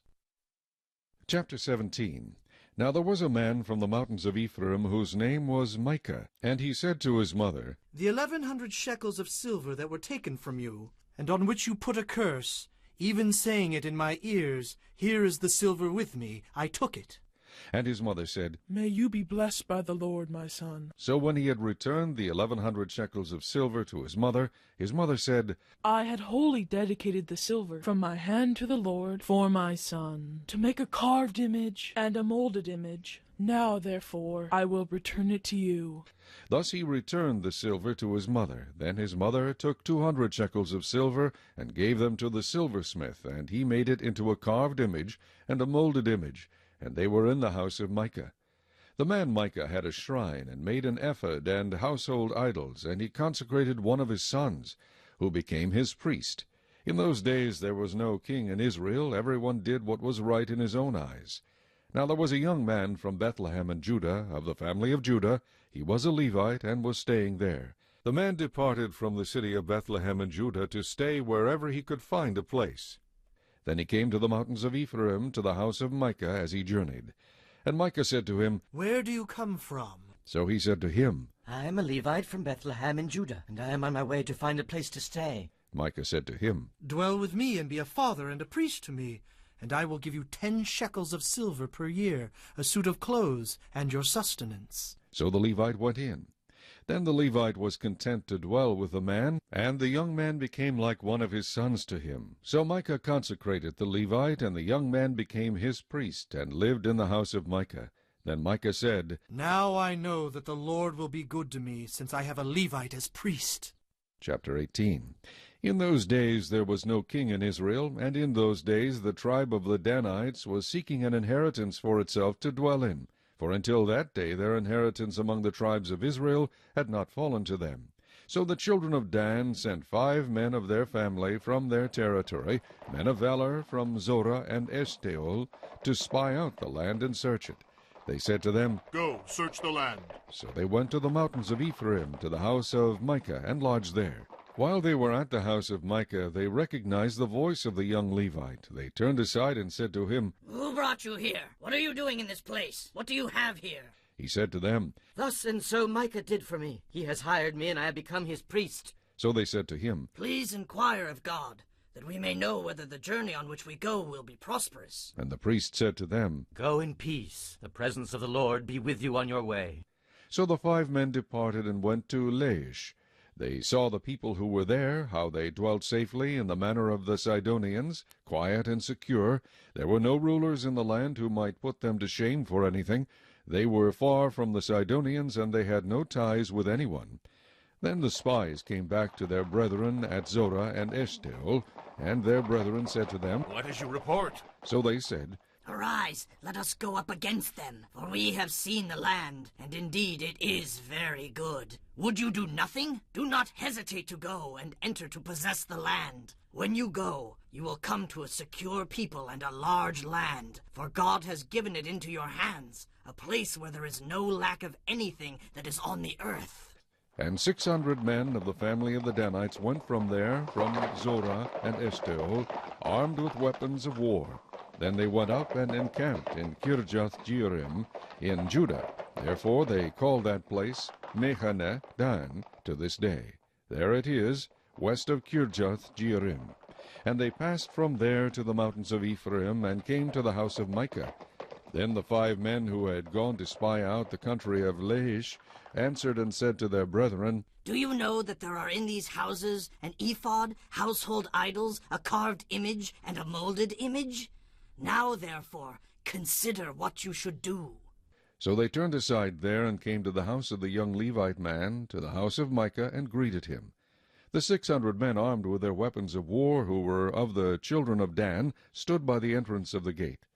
S1: Chapter 17. Now there was a man from the mountains of Ephraim whose name was Micah, and he said to his mother,
S15: The 1,100 shekels of silver that were taken from you, and on which you put a curse, even saying it in my ears, Here is the silver with me, I took it.
S1: And his mother said,
S18: May you be blessed by the Lord, my son.
S1: So when he had returned the 1,100 shekels of silver to his mother said,
S18: I had wholly dedicated the silver from my hand to the Lord for my son, to make a carved image and a molded image. Now, therefore, I will return it to you.
S1: Thus he returned the silver to his mother. Then his mother took 200 shekels of silver, and gave them to the silversmith, and he made it into a carved image and a molded image, and they were in the house of Micah. The man Micah had a shrine, and made an ephod and household idols, and he consecrated one of his sons, who became his priest. In those days there was no king in Israel. Everyone did what was right in his own eyes. Now there was a young man from Bethlehem in Judah, of the family of Judah. He was a Levite, and was staying there. The man departed from the city of Bethlehem in Judah to stay wherever he could find a place. Then he came to the mountains of Ephraim, to the house of Micah, as he journeyed. And Micah said to him,
S15: Where do you come from?
S1: So he said to him,
S2: I am a Levite from Bethlehem in Judah, and I am on my way to find a place to stay.
S1: Micah said to him,
S15: Dwell with me, and be a father and a priest to me, and I will give you 10 shekels of silver per year, a suit of clothes, and your sustenance.
S1: So the Levite went in. Then the Levite was content to dwell with the man, and the young man became like one of his sons to him. So Micah consecrated the Levite, and the young man became his priest, and lived in the house of Micah. Then Micah said,
S15: Now I know that the Lord will be good to me, since I have a Levite as priest.
S1: Chapter 18. In those days there was no king in Israel, and in those days the tribe of the Danites was seeking an inheritance for itself to dwell in. For until that day their inheritance among the tribes of Israel had not fallen to them. So the children of Dan sent 5 men of their family from their territory, men of valor from Zorah and Eshtaol, to spy out the land and search it. They said to them,
S3: Go, search the land.
S1: So they went to the mountains of Ephraim, to the house of Micah, and lodged there. While they were at the house of Micah, they recognized the voice of the young Levite. They turned aside and said to him,
S2: Who brought you here? What are you doing in this place? What do you have here?
S1: He said to them,
S2: Thus and so Micah did for me. He has hired me, and I have become his priest.
S1: So they said to him,
S2: Please inquire of God, that we may know whether the journey on which we go will be prosperous.
S1: And the priest said to them,
S19: Go in peace. The presence of the Lord be with you on your way.
S1: So the 5 men departed and went to Laish. They saw the people who were there, how they dwelt safely in the manner of the Sidonians, quiet and secure. There were no rulers in the land who might put them to shame for anything. They were far from the Sidonians, and they had no ties with anyone. Then the spies came back to their brethren at Zorah and Eshtaol, and their brethren said to them,
S11: What is your report?
S1: So they said,
S2: Arise, let us go up against them, for we have seen the land, and indeed it is very good. Would you do nothing? Do not hesitate to go and enter to possess the land. When you go, you will come to a secure people and a large land, for God has given it into your hands, a place where there is no lack of anything that is on the earth.
S1: And 600 men of the family of the Danites went from there, from Zorah and Eshtaol, armed with weapons of war. Then they went up and encamped in Kirjath-jearim in Judah. Therefore they call that place Mehaneh Dan to this day. There it is, west of Kirjath-jearim. And they passed from there to the mountains of Ephraim, and came to the house of Micah. Then the 5 men who had gone to spy out the country of Laish answered and said to their brethren,
S2: Do you know that there are in these houses an ephod, household idols, a carved image, and a molded image? Now, therefore, consider what you should do.
S1: So they turned aside there, and came to the house of the young Levite man, to the house of Micah, and greeted him. The 600 men armed with their weapons of war, who were of the children of Dan, stood by the entrance of the gate.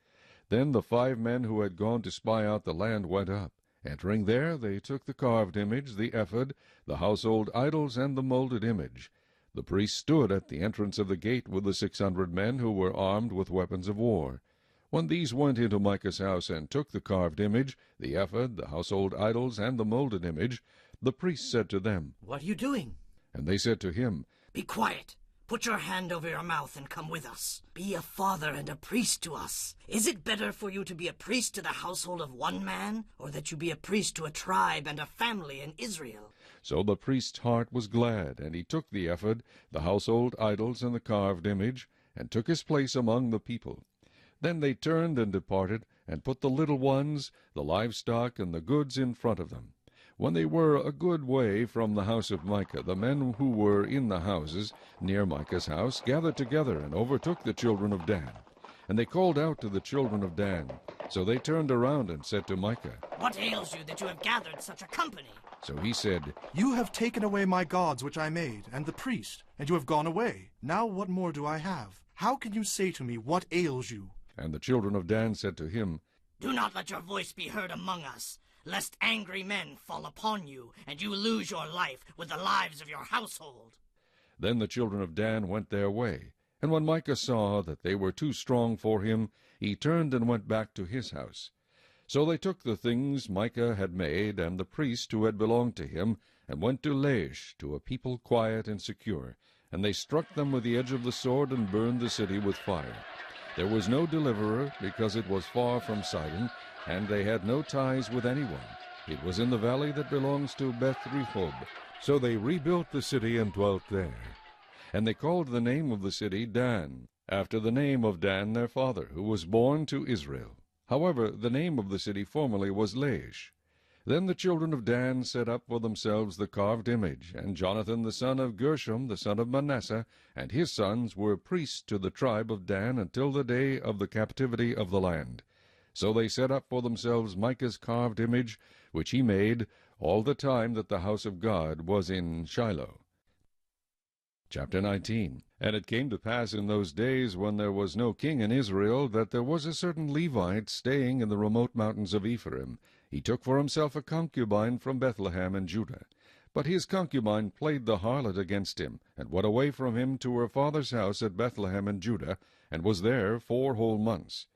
S1: Then the 5 men who had gone to spy out the land went up. Entering there, they took the carved image, the ephod, the household idols, and the molded image. The priest stood at the entrance of the gate with the 600 men who were armed with weapons of war. When these went into Micah's house and took the carved image, the ephod, the household idols, and the molded image, the priest said to them,
S2: What are you doing?
S1: And they said to him,
S2: Be quiet, Put your hand over your mouth and come with us. Be a father and a priest to us. Is it better for you to be a priest to the household of one man, or that you be a priest to a tribe and a family in Israel?"
S1: So the priest's heart was glad, and he took the ephod, the household idols, and the carved image, and took his place among the people. Then they turned and departed, and put the little ones, the livestock, and the goods in front of them. When they were a good way from the house of Micah, the men who were in the houses near Micah's house gathered together and overtook the children of Dan. And they called out to the children of Dan. So they turned around and said to Micah,
S2: "What ails you that you have gathered such a company?"
S1: So he said,
S9: "You have taken away my gods which I made, and the priest, and you have gone away. Now what more do I have? How can you say to me, what ails you?"
S1: And the children of Dan said to him,
S2: "Do not let your voice be heard among us, lest angry men fall upon you, and you lose your life with the lives of your household."
S1: Then the children of Dan went their way. And when Micah saw that they were too strong for him, he turned and went back to his house. So they took the things Micah had made, and the priest who had belonged to him, and went to Laish, to a people quiet and secure. And they struck them with the edge of the sword, and burned the city with fire. There was no deliverer, because it was far from Sidon, and they had no ties with anyone. It was in the valley that belongs to Beth-rehob. So they rebuilt the city and dwelt there. And they called the name of the city Dan, after the name of Dan their father, who was born to Israel. However, the name of the city formerly was Laish. Then the children of Dan set up for themselves the carved image, and Jonathan the son of Gershom, the son of Manasseh, and his sons were priests to the tribe of Dan until the day of the captivity of the land. So they set up for themselves Micah's carved image, which he made all the time that the house of God was in Shiloh. Chapter 19. And it came to pass in those days, when there was no king in Israel, that there was a certain Levite staying in the remote mountains of Ephraim. He took for himself a concubine from Bethlehem in Judah. But his concubine played the harlot against him, and went away from him to her father's house at Bethlehem in Judah, and was there 4 whole months.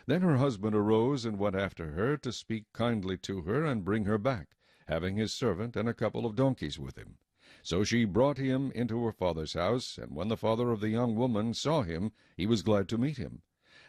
S1: Then her husband arose and went after her, to speak kindly to her, and bring her back, having his servant and a couple of donkeys with him. So she brought him into her father's house, and when the father of the young woman saw him, he was glad to meet him.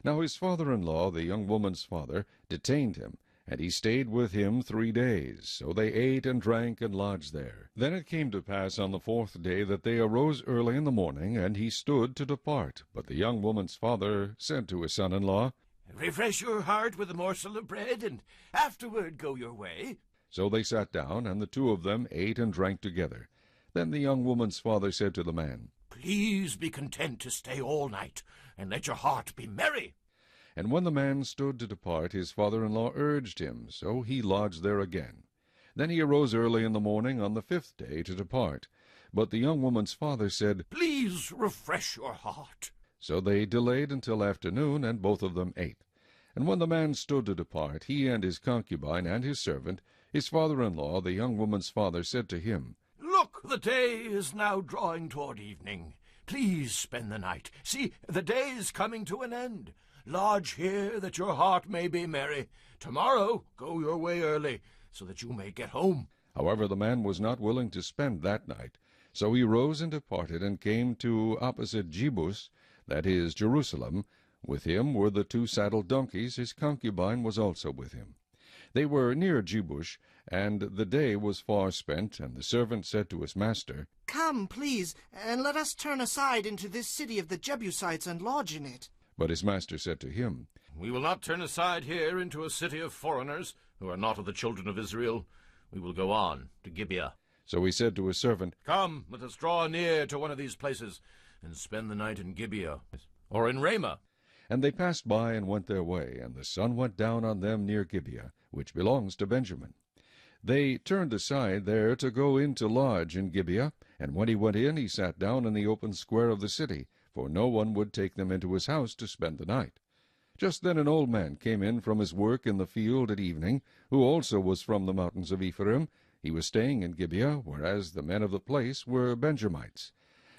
S1: Now his father-in-law, the young woman's father, detained him, and he stayed with him 3 days. So they ate and drank and lodged there. Then it came to pass on the 4th day that they arose early in the morning, and he stood to depart. But the young woman's father said to his son-in-law,
S10: "Refresh your heart with a morsel of bread, and afterward go your way."
S1: So they sat down, and the 2 of them ate and drank together. Then the young woman's father said to the man,
S10: "Please be content to stay all night, and let your heart be merry."
S1: And when the man stood to depart, his father-in-law urged him, so he lodged there again. Then he arose early in the morning on the 5th day to depart. But the young woman's father said,
S10: "Please refresh your heart."
S1: So they delayed until afternoon, and both of them ate. And when the man stood to depart, he and his concubine and his servant, his father-in-law, the young woman's father, said to him,
S10: "Look, the day is now drawing toward evening. Please spend the night. See, the day is coming to an end. Lodge here, that your heart may be merry. Tomorrow go your way early, so that you may get home."
S1: However, the man was not willing to spend that night. So he rose and departed, and came to opposite Jebus, that is, Jerusalem. With him were the 2 saddled donkeys. His concubine was also with him. They were near Jebus, and the day was far spent, and the servant said to his master,
S15: "Come, please, and let us turn aside into this city of the Jebusites and lodge in it."
S1: But his master said to him,
S17: "We will not turn aside here into a city of foreigners, who are not of the children of Israel. We will go on to Gibeah."
S1: So he said to his servant,
S17: "Come, let us draw near to one of these places, and spend the night in Gibeah, or in Ramah."
S1: And they passed by and went their way, and the sun went down on them near Gibeah, which belongs to Benjamin. They turned aside there to go in to lodge in Gibeah, and when he went in, he sat down in the open square of the city, for no one would take them into his house to spend the night. Just then an old man came in from his work in the field at evening, who also was from the mountains of Ephraim. He was staying in Gibeah, whereas the men of the place were Benjamites.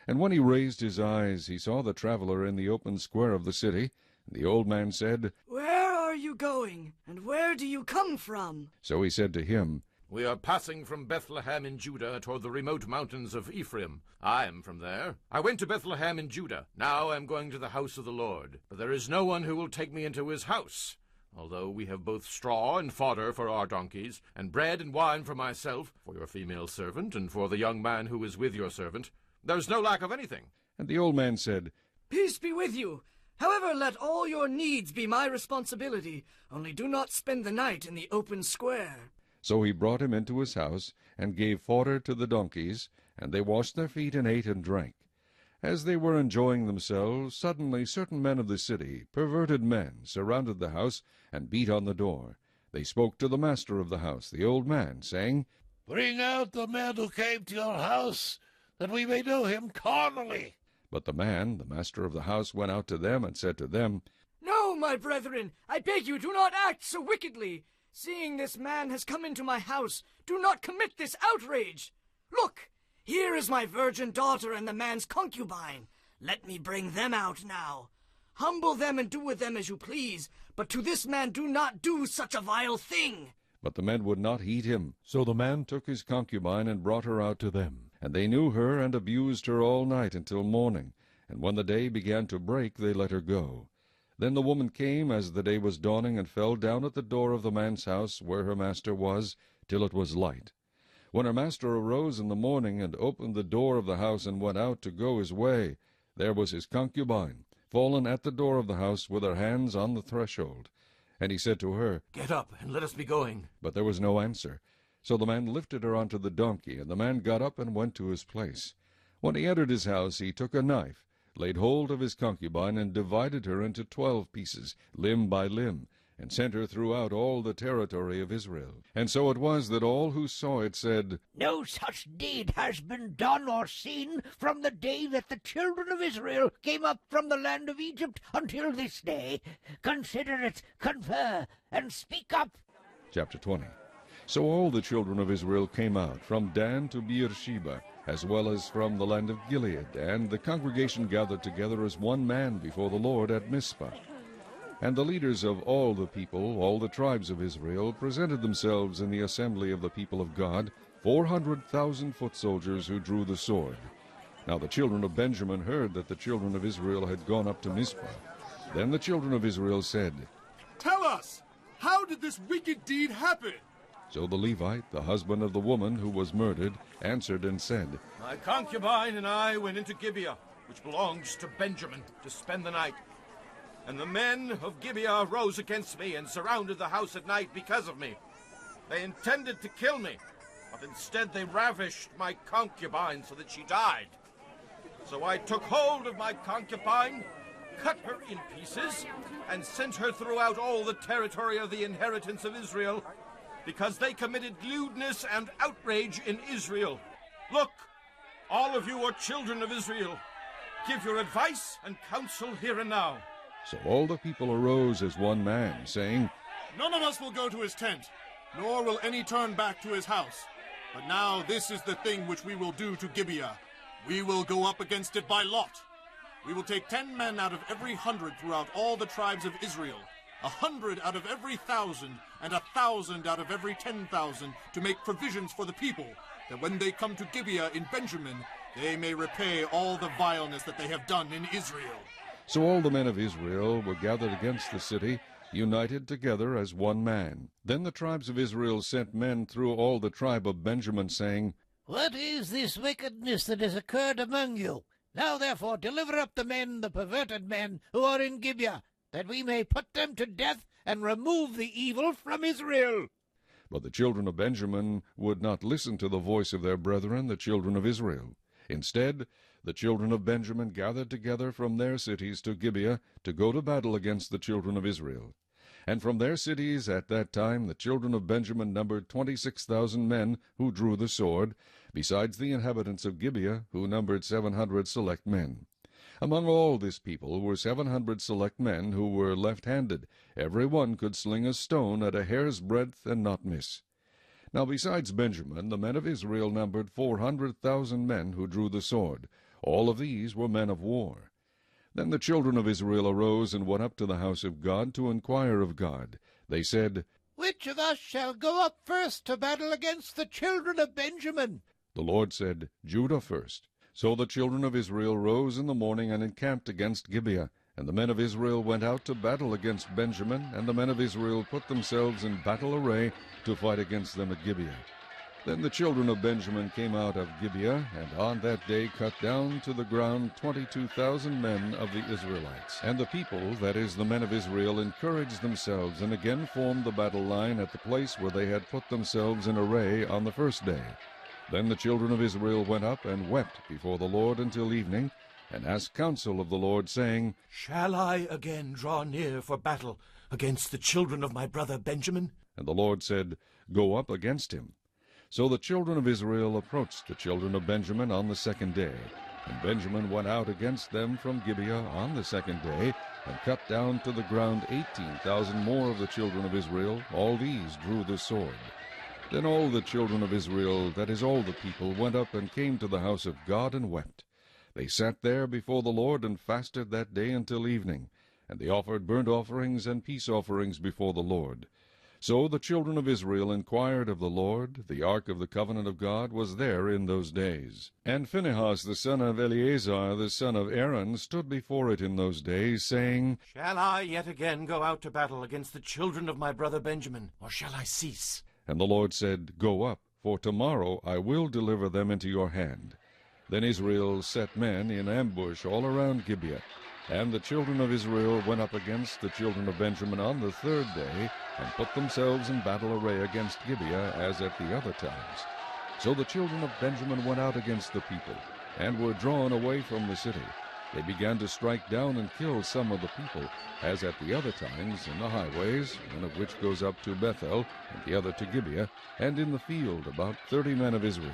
S1: And when he raised his eyes, he saw the traveler in the open square of the city. And the old man said,
S5: "Where are you going, and where do you come from?"
S1: So he said to him,
S14: We are passing from Bethlehem in Judah toward the remote mountains of Ephraim. I am from there. I went to Bethlehem in Judah. Now I am going to the house of the Lord. But there is no one who will take me into his house. Although we have both straw and fodder for our donkeys, and bread and wine for myself, for your female servant, and for the young man who is with your servant, there is no lack of anything.
S1: And the old man said,
S4: Peace be with you. However, let all your needs be my responsibility. Only do not spend the night in the open square.
S1: So he brought him into his house, and gave fodder to the donkeys, and they washed their feet, and ate and drank. As they were enjoying themselves, suddenly certain men of the city, perverted men, surrounded the house, and beat on the door. They spoke to the master of the house, the old man, saying,
S20: Bring out the man who came to your house, that we may know him carnally.
S1: But the man, the master of the house, went out to them, and said to them,
S4: No, my brethren, I beg you, do not act so wickedly. Seeing this man has come into my house, do not commit this outrage. Look, here is my virgin daughter and the man's concubine. Let me bring them out now. Humble them and do with them as you please, but to this man do not do such a vile thing.
S1: But the men would not heed him. So the man took his concubine and brought her out to them. And they knew her and abused her all night until morning. And when the day began to break, they let her go. Then the woman came as the day was dawning, and fell down at the door of the man's house where her master was, till it was light. When her master arose in the morning, and opened the door of the house, and went out to go his way, there was his concubine, fallen at the door of the house, with her hands on the threshold. And he said to her,
S10: Get up, and let us be going.
S1: But there was no answer. So the man lifted her onto the donkey, and the man got up and went to his place. When he entered his house, he took a knife, laid hold of his concubine, and divided her into 12 pieces, limb by limb, and sent her throughout all the territory of Israel. And so it was that all who saw it said,
S13: No such deed has been done or seen from the day that the children of Israel came up from the land of Egypt until this day. Consider it, confer, and speak up.
S1: Chapter 20. So all the children of Israel came out, from Dan to Beersheba, as well as from the land of Gilead, and the congregation gathered together as one man before the Lord at Mizpah. And the leaders of all the people, all the tribes of Israel, presented themselves in the assembly of the people of God, 400,000 foot soldiers who drew the sword. Now the children of Benjamin heard that the children of Israel had gone up to Mizpah. Then the children of Israel said,
S3: Tell us, how did this wicked deed happen?
S1: So the Levite, the husband of the woman who was murdered, answered and said,
S10: My concubine and I went into Gibeah, which belongs to Benjamin, to spend the night. And the men of Gibeah rose against me and surrounded the house at night because of me. They intended to kill me, but instead they ravished my concubine so that she died. So I took hold of my concubine, cut her in pieces, and sent her throughout all the territory of the inheritance of Israel, because they committed lewdness and outrage in Israel. Look, all of you are children of Israel. Give your advice and counsel here and now.
S1: So all the people arose as one man, saying,
S3: None of us will go to his tent, nor will any turn back to his house. But now this is the thing which we will do to Gibeah. We will go up against it by lot. We will take 10 men out of every 100 throughout all the tribes of Israel, 100 out of every 1,000, and 1,000 out of every 10,000, to make provisions for the people, that when they come to Gibeah in Benjamin, they may repay all the vileness that they have done in Israel.
S1: So all the men of Israel were gathered against the city, united together as one man. Then the tribes of Israel sent men through all the tribe of Benjamin, saying,
S13: What is this wickedness that has occurred among you? Now therefore deliver up the men, the perverted men, who are in Gibeah, that we may put them to death and remove the evil from Israel.
S1: But the children of Benjamin would not listen to the voice of their brethren, the children of Israel. Instead, the children of Benjamin gathered together from their cities to Gibeah to go to battle against the children of Israel. And from their cities at that time the children of Benjamin numbered 26,000 men who drew the sword, besides the inhabitants of Gibeah, who numbered 700 select men. Among all this people were 700 select men who were left-handed. Every one could sling a stone at a hair's breadth and not miss. Now besides Benjamin, the men of Israel numbered 400,000 men who drew the sword. All of these were men of war. Then the children of Israel arose and went up to the house of God to inquire of God. They said,
S13: Which of us shall go up first to battle against the children of Benjamin?
S1: The Lord said, Judah first. So the children of Israel rose in the morning and encamped against Gibeah. And the men of Israel went out to battle against Benjamin, and the men of Israel put themselves in battle array to fight against them at Gibeah. Then the children of Benjamin came out of Gibeah, and on that day cut down to the ground 22,000 men of the Israelites. And the people, that is, the men of Israel, encouraged themselves, and again formed the battle line at the place where they had put themselves in array on the first day. Then the children of Israel went up and wept before the Lord until evening, and asked counsel of the Lord, saying,
S10: Shall I again draw near for battle against the children of my brother Benjamin?
S1: And the Lord said, Go up against him. So the children of Israel approached the children of Benjamin on the second day. And Benjamin went out against them from Gibeah on the second day, and cut down to the ground 18,000 more of the children of Israel. All these drew the sword. Then all the children of Israel, that is, all the people, went up and came to the house of God and wept. They sat there before the Lord and fasted that day until evening, and they offered burnt offerings and peace offerings before the Lord. So the children of Israel inquired of the Lord. The ark of the covenant of God was there in those days. And Phinehas the son of Eleazar the son of Aaron stood before it in those days, saying,
S10: Shall I yet again go out to battle against the children of my brother Benjamin, or shall I cease?
S1: And the Lord said, Go up, for tomorrow I will deliver them into your hand. Then Israel set men in ambush all around Gibeah. And the children of Israel went up against the children of Benjamin on the third day, and put themselves in battle array against Gibeah as at the other times. So the children of Benjamin went out against the people, and were drawn away from the city. They began to strike down and kill some of the people, as at the other times, in the highways, one of which goes up to Bethel, and the other to Gibeah, and in the field about 30 men of Israel.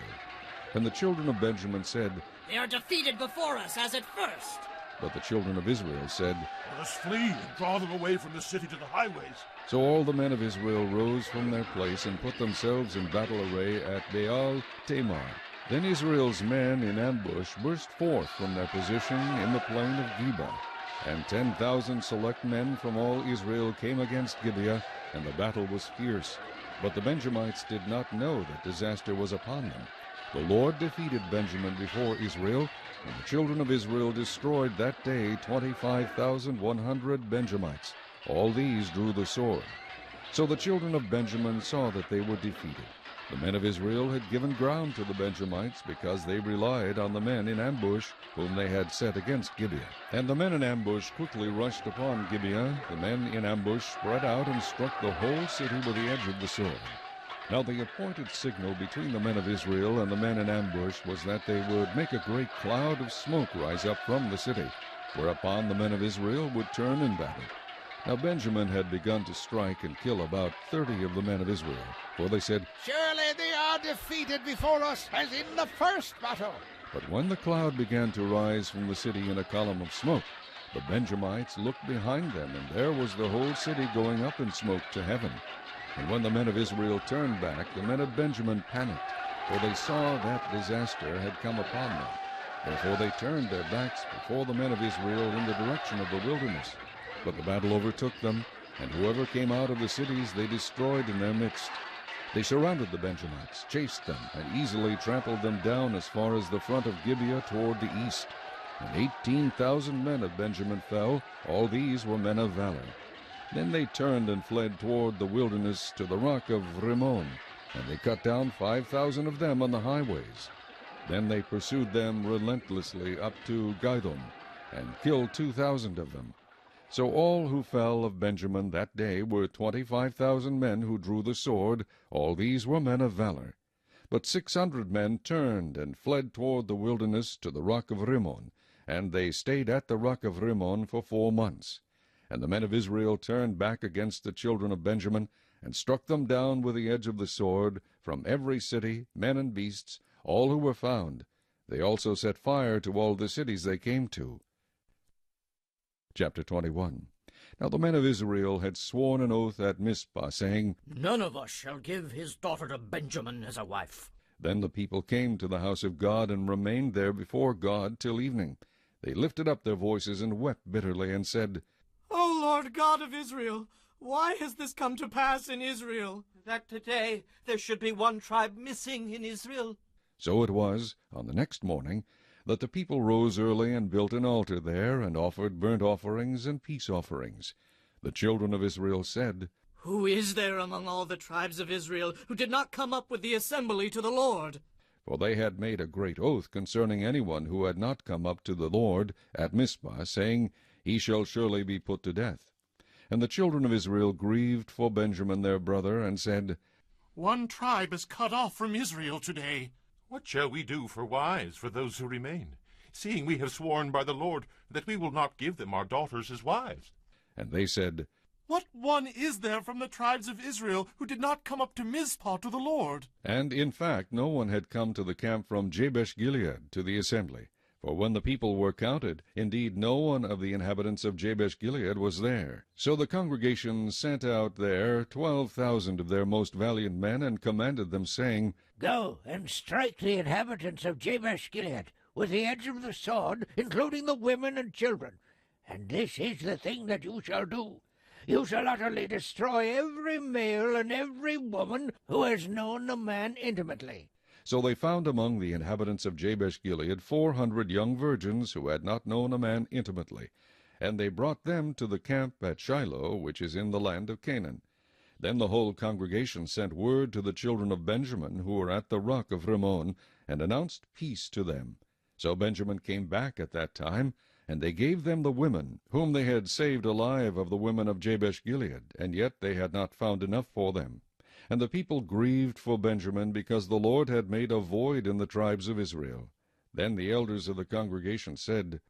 S1: And the children of Benjamin said,
S7: They are defeated before us as at first.
S1: But the children of Israel said,
S11: Let us flee and draw them away from the city to the highways.
S1: So all the men of Israel rose from their place and put themselves in battle array at Baal Tamar. Then Israel's men in ambush burst forth from their position in the plain of Geba. And 10,000 select men from all Israel came against Gibeah, and the battle was fierce. But the Benjamites did not know that disaster was upon them. The Lord defeated Benjamin before Israel, and the children of Israel destroyed that day 25,100 Benjamites. All these drew the sword. So the children of Benjamin saw that they were defeated. The men of Israel had given ground to the Benjamites because they relied on the men in ambush whom they had set against Gibeah. And the men in ambush quickly rushed upon Gibeah. The men in ambush spread out and struck the whole city with the edge of the sword. Now the appointed signal between the men of Israel and the men in ambush was that they would make a great cloud of smoke rise up from the city, whereupon the men of Israel would turn in battle. Now Benjamin had begun to strike and kill about 30 of the men of Israel, for they said,
S13: Surely they are defeated before us, as in the first battle.
S1: But when the cloud began to rise from the city in a column of smoke, the Benjamites looked behind them, and there was the whole city going up in smoke to heaven. And when the men of Israel turned back, the men of Benjamin panicked, for they saw that disaster had come upon them. Therefore they turned their backs before the men of Israel in the direction of the wilderness. But the battle overtook them, and whoever came out of the cities they destroyed in their midst. They surrounded the Benjamites, chased them, and easily trampled them down as far as the front of Gibeah toward the east. And 18,000 men of Benjamin fell. All these were men of valor. Then they turned and fled toward the wilderness to the rock of Rimmon, and they cut down 5,000 of them on the highways. Then they pursued them relentlessly up to Gidom, and killed 2,000 of them. So all who fell of Benjamin that day were 25,000 men who drew the sword. All these were men of valor. But 600 men turned and fled toward the wilderness to the rock of Rimmon, and they stayed at the rock of Rimmon for 4 months. And the men of Israel turned back against the children of Benjamin, and struck them down with the edge of the sword, from every city, men and beasts, all who were found. They also set fire to all the cities they came to. Chapter 21. Now the men of Israel had sworn an oath at Mizpah, saying,
S7: None of us shall give his daughter to Benjamin as a wife.
S1: Then the people came to the house of God, and remained there before God till evening. They lifted up their voices and wept bitterly, and said,
S4: O Lord God of Israel, Why has this come to pass in Israel?
S10: That today there should be one tribe missing in Israel.
S1: So it was, on the next morning, that the people rose early and built an altar there, and offered burnt offerings and peace offerings. The children of Israel said,
S4: Who is there among all the tribes of Israel who did not come up with the assembly to the Lord?
S1: For they had made a great oath concerning anyone who had not come up to the Lord at Mizpah, saying, He shall surely be put to death. And the children of Israel grieved for Benjamin their brother, and said,
S3: One tribe is cut off from Israel today.
S11: What shall we do for wives for those who remain, seeing we have sworn by the Lord that we will not give them our daughters as wives?
S1: And they said,
S3: What one is there from the tribes of Israel who did not come up to Mizpah to the Lord?
S1: And in fact no one had come to the camp from Jabesh-Gilead to the assembly. For when the people were counted, indeed no one of the inhabitants of Jabesh-Gilead was there. So the congregation sent out there 12,000 of their most valiant men, and commanded them, saying,
S13: Go and strike the inhabitants of Jabesh-Gilead with the edge of the sword, including the women and children. And this is the thing that you shall do. You shall utterly destroy every male and every woman who has known a man intimately.
S1: So they found among the inhabitants of Jabesh-Gilead 400 young virgins who had not known a man intimately. And they brought them to the camp at Shiloh, which is in the land of Canaan. Then the whole congregation sent word to the children of Benjamin, who were at the rock of Rimmon, and announced peace to them. So Benjamin came back at that time, and they gave them the women, whom they had saved alive of the women of Jabesh-Gilead, and yet they had not found enough for them. And the people grieved for Benjamin, because the Lord had made a void in the tribes of Israel. Then the elders of the congregation said,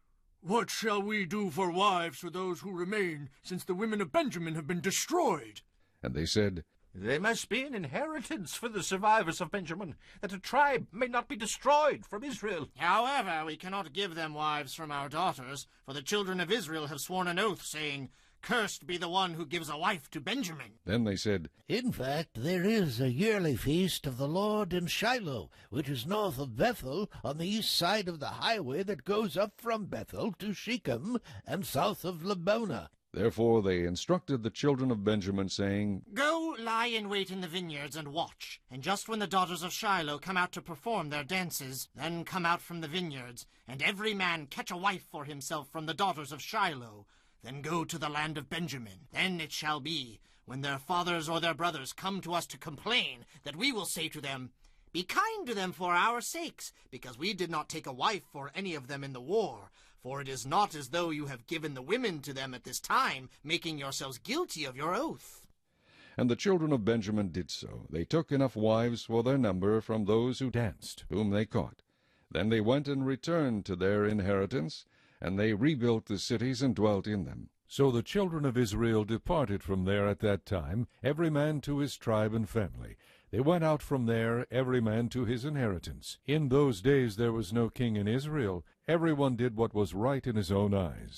S6: What shall we do for wives for those who remain, since the women of Benjamin have been destroyed?
S1: And they said,
S10: There must be an inheritance for the survivors of Benjamin, that a tribe may not be destroyed from Israel.
S15: However, we cannot give them wives from our daughters, for the children of Israel have sworn an oath, saying, Cursed be the one who gives a wife to Benjamin.
S1: Then they said,
S13: In fact, there is a yearly feast of the Lord in Shiloh, which is north of Bethel, on the east side of the highway that goes up from Bethel to Shechem, and south of Lebonah.
S1: Therefore they instructed the children of Benjamin, saying,
S15: Go lie in wait in the vineyards and watch, and just when the daughters of Shiloh come out to perform their dances, then come out from the vineyards, and every man catch a wife for himself from the daughters of Shiloh. Then go to the land of Benjamin. Then it shall be, when their fathers or their brothers come to us to complain, that we will say to them, Be kind to them for our sakes, because we did not take a wife for any of them in the war. For it is not as though you have given the women to them at this time, making yourselves guilty of your oath.
S1: And the children of Benjamin did so. They took enough wives for their number from those who danced, whom they caught. Then they went and returned to their inheritance, and they rebuilt the cities and dwelt in them.
S6: So the children of Israel departed from there at that time, every man to his tribe and family. They went out from there, every man to his inheritance. In those days there was no king in Israel. Everyone did what was right in his own eyes.